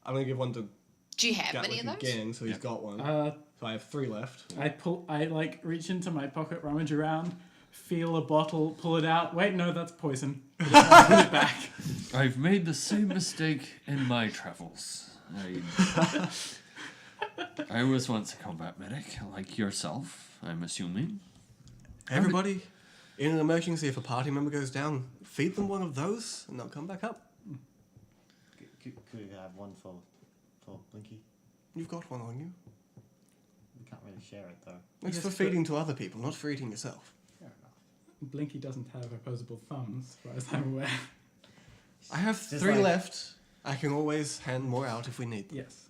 I'm going to give one to Do you have many Gatwick of those? again, so he's got one. Uh, So I have 3 left. I reach into my pocket, rummage around, feel a bottle, pull it out. Wait, no, that's poison. Put it back. I've made the same mistake in my travels. I was once a combat medic, like yourself, I'm assuming. Everybody, in an emergency, if a party member goes down, feed them one of those, and they'll come back up. Could we have one for Blinky? You've got one on you. We can't really share it though. It's Yes, for but- feeding to other people, not for eating yourself. Fair enough. Blinky doesn't have opposable thumbs, as far as I'm aware. I have Just 3 like- left. I can always hand more out if we need them. Yes.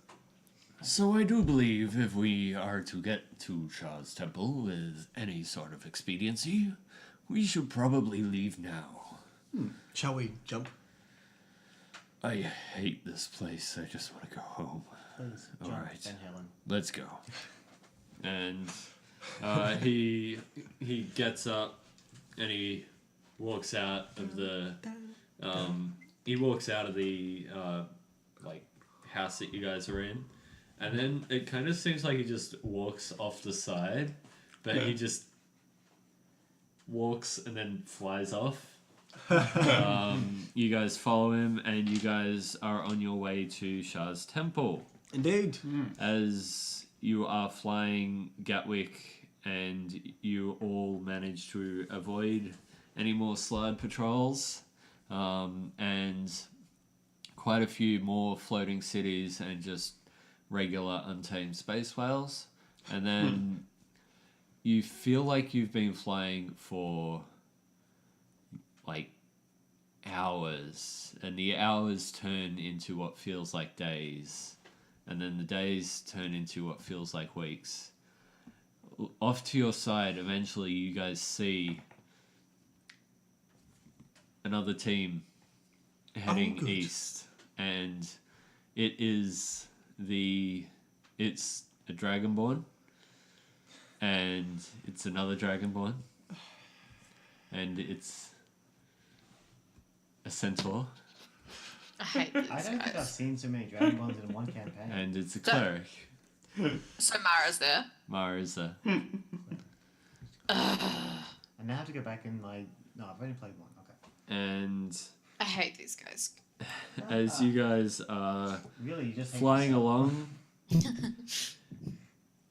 So I do believe if we are to get to Shah's temple with any sort of expediency, we should probably leave now. Shall we jump? I hate this place. I just want to go home. Please, All jump, right. Van Halen. Let's go. And he gets up and he walks out of the like house that you guys are in, and then it kind of seems like he just walks off the side, but he just walks and then flies off. You guys follow him, and you guys are on your way to Shah's temple. Indeed. As you are flying Gatwick, and you all manage to avoid any more slide patrols, and quite a few more floating cities and just regular untamed space whales. And then you feel like you've been flying for like hours, and the hours turn into what feels like days, and then the days turn into what feels like weeks. Off to your side, eventually you guys see another team heading good. east, and it's a dragonborn, and it's another dragonborn, and it's a centaur, I hate this. I don't think I've guys. seen so many Dragon Balls in one campaign. and it's a cleric. So Mara's there. Mara is there. And now I have to go back and like. No, I've only played one. Okay. And I hate these guys. as you guys are Really, you just hate flying yourself. along,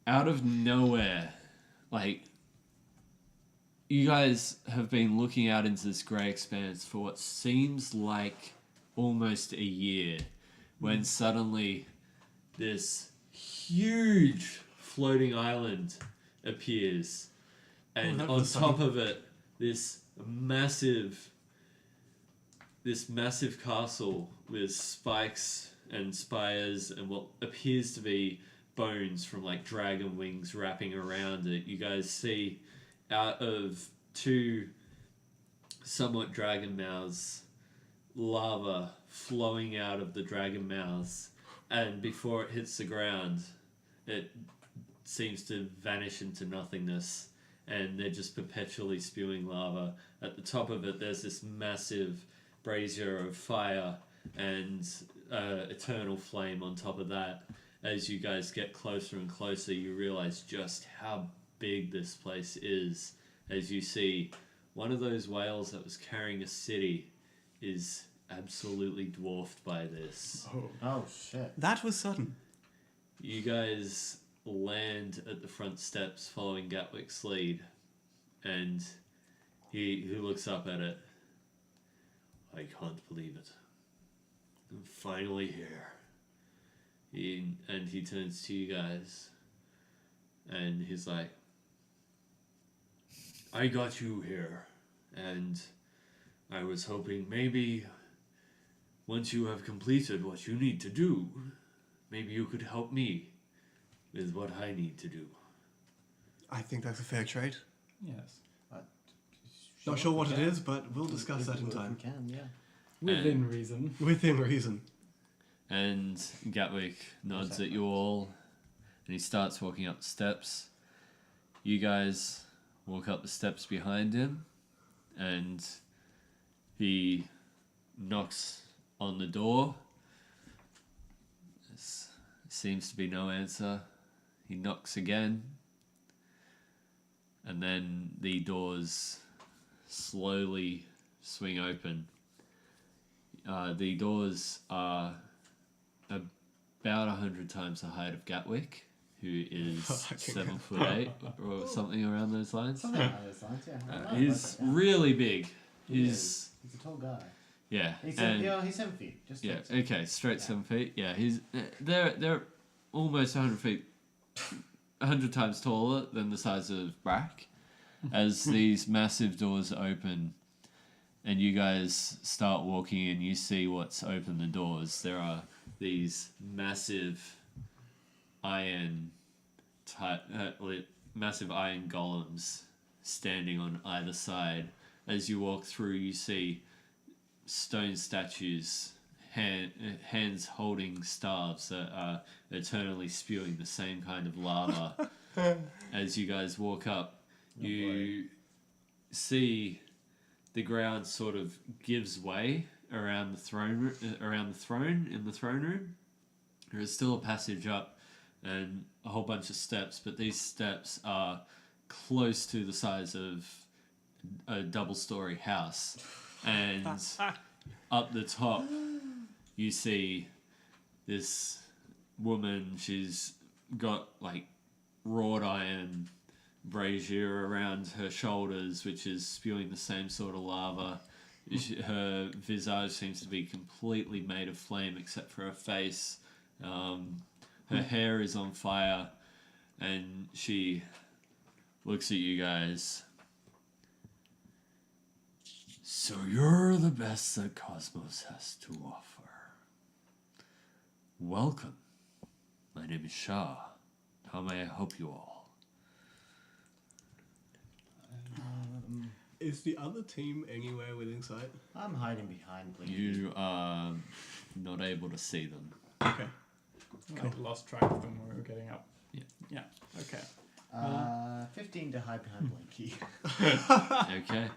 out of nowhere, like, you guys have been looking out into this grey expanse for what seems like almost a year, when suddenly this huge floating island appears, and that on was top of it, this massive castle with spikes and spires and what appears to be bones from like dragon wings wrapping around it. You guys see out of 2 somewhat dragon mouths, lava flowing out of the dragon mouths, and before it hits the ground, it seems to vanish into nothingness, and they're just perpetually spewing lava. At the top of it, there's this massive brazier of fire and eternal flame on top of that. As you guys get closer and closer, you realize just how big this place is. As you see, one of those whales that was carrying a city is absolutely dwarfed by this. Oh shit. That was sudden. You guys land at the front steps following Gatwick's lead, and he looks up at it. I can't believe it. I'm finally here. He turns to you guys, and he's like, I got you here, and I was hoping maybe once you have completed what you need to do, maybe you could help me with what I need to do. I think that's a fair trade. Yes. Not sure what it is, but we'll discuss that in time. We can, yeah. Within reason. Within reason. And Gatwick nods at you all, and he starts walking up the steps. You guys walk up the steps behind him, and he knocks on the door. There seems to be no answer. He knocks again, and then the doors slowly swing open. The doors are about 100 times the height of Gatwick, who is 7'8" or something around those lines. Something along those lines, yeah. He's really big. He's a tall guy. yeah. He's 7 feet. Just Yeah. straight. Okay. Straight 7 feet. Yeah. They're almost 100 feet, 100 times taller than the size of Brack. As these massive doors open, and you guys start walking in, you see what's opened the doors. There are these massive iron golems standing on either side. As you walk through, you see stone statues, hands holding staves that are eternally spewing the same kind of lava. As you guys walk up, you see the ground sort of gives way around the throne in the throne room. There is still a passage up and a whole bunch of steps, but these steps are close to the size of a double-story house. And up the top, you see this woman. She's got like wrought iron brazier around her shoulders, which is spewing the same sort of lava. Her visage seems to be completely made of flame except for her face. Her hair is on fire, and she looks at you guys. So you're the best that C.O.S.M.O.S has to offer. Welcome. My name is Shah. How may I help you all? Is the other team anywhere within sight? I'm hiding behind, please. You are not able to see them. Okay. I lost track of them when we were getting up. Yeah. Yeah. Okay. 15 to hide behind Blinky. Okay.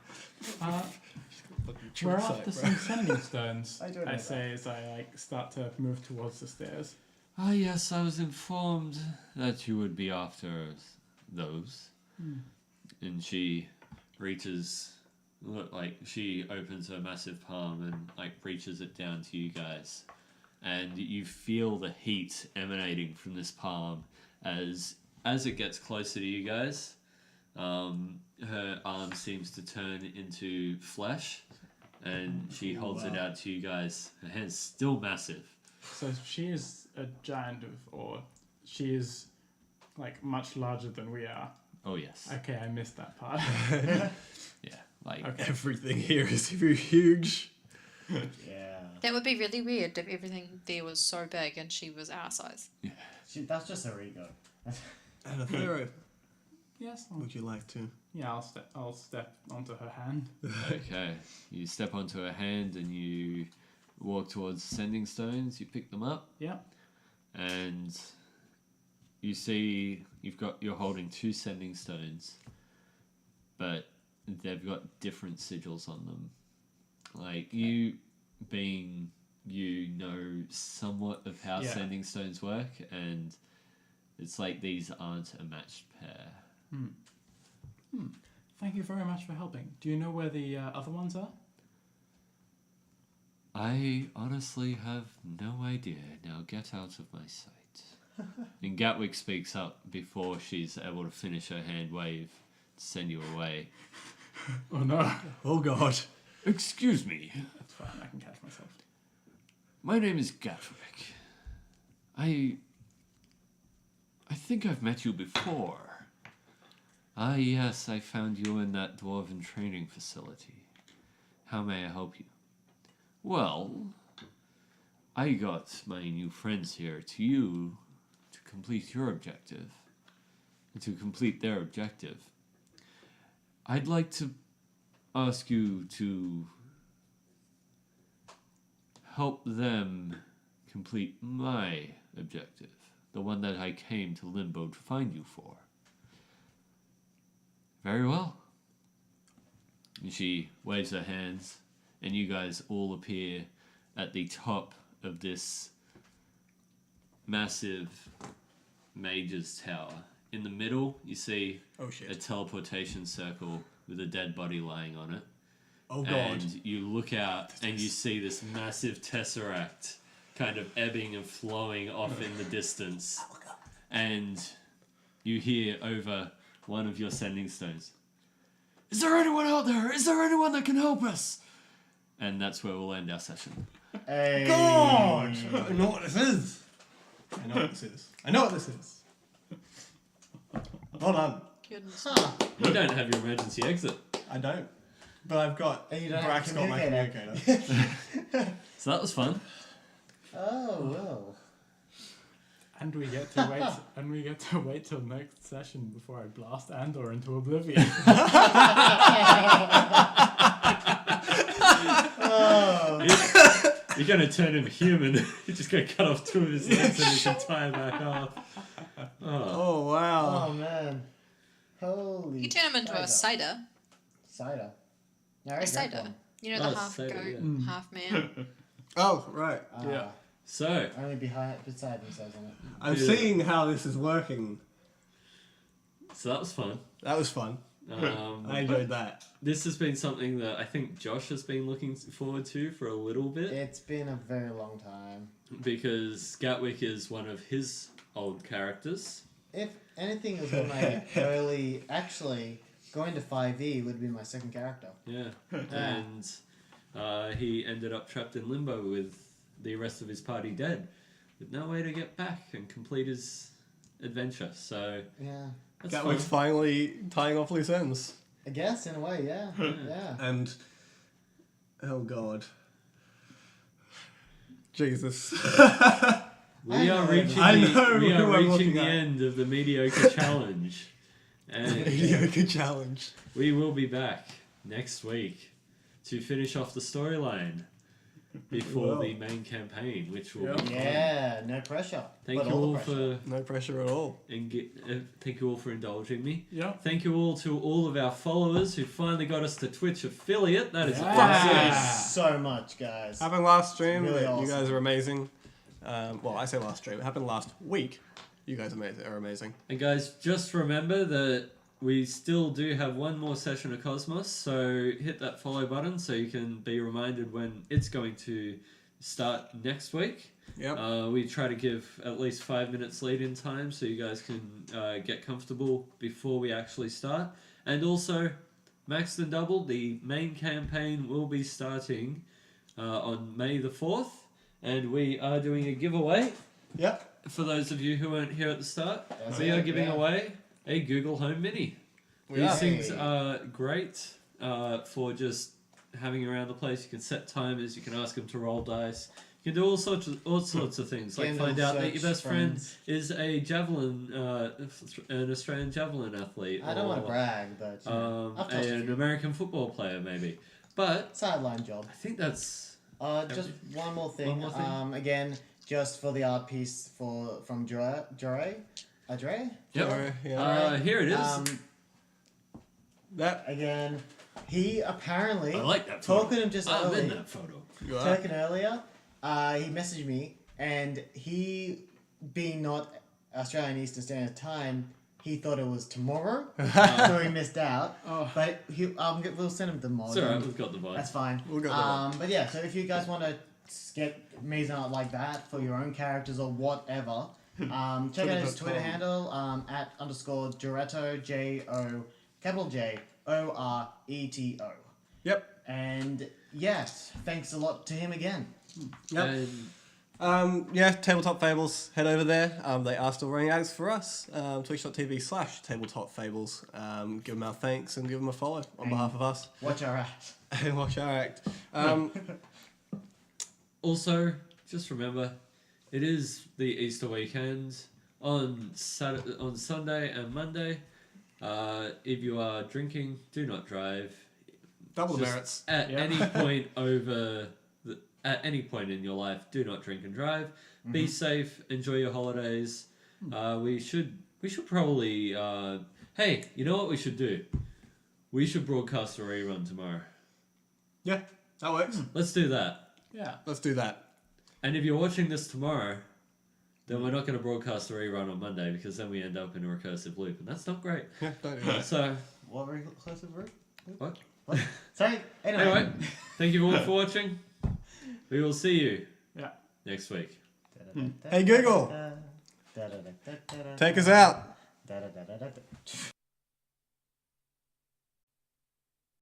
We're after some sending stones. I don't know say as I start to move towards the stairs. Ah, yes, I was informed that you would be after those. And she reaches, she opens her massive palm and reaches it down to you guys. And you feel the heat emanating from this palm as it gets closer to you guys. Her arm seems to turn into flesh, and she holds it out to you guys. Her hand's still massive. So she is a giant or she is much larger than we are. Oh yes. Okay, I missed that part. Yeah, okay. Everything here is huge. Yeah. That would be really weird if everything there was so big and she was our size. That's just her ego. And a pharaoh. Yes. Would you like to? Yeah, I'll step onto her hand. Okay. You step onto her hand and you walk towards sending stones. You pick them up. Yeah. And you see you're holding 2 sending stones, but they've got different sigils on them. Like you being know somewhat of how sending stones work, and it's like these aren't a matched pair. Thank you very much for helping. Do you know where the other ones are? I honestly have no idea. Now get out of my sight. And Gatwick speaks up before she's able to finish her hand wave to send you away. Oh no. Oh God. Excuse me. That's fine, I can catch myself. My name is Gatwick. I think I've met you before. Ah, yes, I found you in that dwarven training facility. How may I help you? Well, I got my new friends here to you to complete your objective. And to complete their objective. I'd like to ask you to help them complete my objective. The one that I came to Limbo to find you for. Very well. And she waves her hands, and you guys all appear at the top of this massive mage's tower. In the middle, you see a teleportation circle with a dead body lying on it. Oh God. And you look out and you see this massive tesseract kind of ebbing and flowing off in the distance. And you hear over one of your sending stones, "Is there anyone out there? Is there anyone that can help us?" And that's where we'll end our session. Hey. God! I know what this is. I know what this is. I know what this is. Hold on. Goodness. You don't have your emergency exit. I don't. But I've got... And you don't Brack's have got my communicator. So that was fun. Oh, well. And we get to wait till next session before I blast Andor into oblivion. You're going to turn him human. You're just going to cut off 2 of his legs and he can tie him back off. Oh, wow. Oh, man. Holy. You turn him into a cider. Cider. Yeah, A cider. You know, the half cider, goat, yeah. half man. Oh, right. Yeah. So, Only beside themselves on it. I'm seeing how this is working. so that was fun. That was fun. I enjoyed that. This has been something that I think Josh has been looking forward to for a little bit. It's been a very long time. Because Gatwick is one of his old characters. If anything, it was one of my early... Actually, going to 5e would be my second character. Yeah. And he ended up trapped in limbo with the rest of his party dead, with no way to get back and complete his adventure. So Yeah. that's That fun. was finally tying off loose ends. I guess, in a way, yeah. Yeah. And... Oh, God. Jesus. We are reaching I know we who are I'm reaching looking the at. end of the mediocre challenge, and Mediocre challenge. we will be back next week to finish off the storyline before the main campaign, which will be fun. Yeah, no pressure. Thank But you all the pressure. for No pressure at all. thank you all for indulging me. Yeah. Thank you all to all of our followers who finally got us to Twitch affiliate. That is Yeah. awesome. Thank you so much, guys. Happened last stream. Really You awesome. guys are amazing. Well, I say last stream. It happened last week. You guys are amazing. And guys, just remember that we still do have one more session of C.O.S.M.O.S, so hit that follow button so you can be reminded when it's going to start next week. Yep. We try to give at least 5 minutes lead in time so you guys can get comfortable before we actually start. And also, Maxed and Doubled, the main campaign will be starting on May the 4th. And we are doing a giveaway. Yep. For those of you who weren't here at the start, That's we it, are giving yeah. away a Google Home Mini. We These are. things are great for just having around the place. You can set timers, you can ask them to roll dice, You can do all sorts of things, like find out that your best friend is a javelin, an Australian javelin athlete. I don't want to brag, but an American football player maybe. But sideline job. I think that's just one more thing. Again, just for the art piece from Dre. Yep. Here it is. That again. He apparently. I like that photo. Talking to him just I'm earlier. in that photo. Talking earlier. He messaged me, and he, being not Australian Eastern Standard Time, he thought it was tomorrow, so he missed out. But we'll send him the mod. It's alright, we've got the mod. That's fine. But yeah, so if you guys want to get amazing art like that for your own characters or whatever, check out his Twitter handle @_Joretto, JORETO. Yep. And yes, thanks a lot to him again. Yep. Tabletop Fables, head over there. They are still running ads for us. Twitch.tv/Tabletop Fables. Give them our thanks and give them a follow on behalf of us. Watch our act. Watch our act. Also, just remember, it is the Easter weekend on Sunday and Monday. If you are drinking, do not drive. Double the merits. At any point in your life, do not drink and drive. Mm-hmm. Be safe. Enjoy your holidays. We should probably. Hey, you know what we should do? We should broadcast a rerun tomorrow. Yeah, that works. Let's do that. Yeah, let's do that. And if you're watching this tomorrow, then we're not going to broadcast a rerun on Monday because then we end up in a recursive loop, and that's not great. Yeah, don't do that. So, what recursive loop? What? Sorry. Anyway, thank you all for watching. We will see you next week. Hey Google, take us out.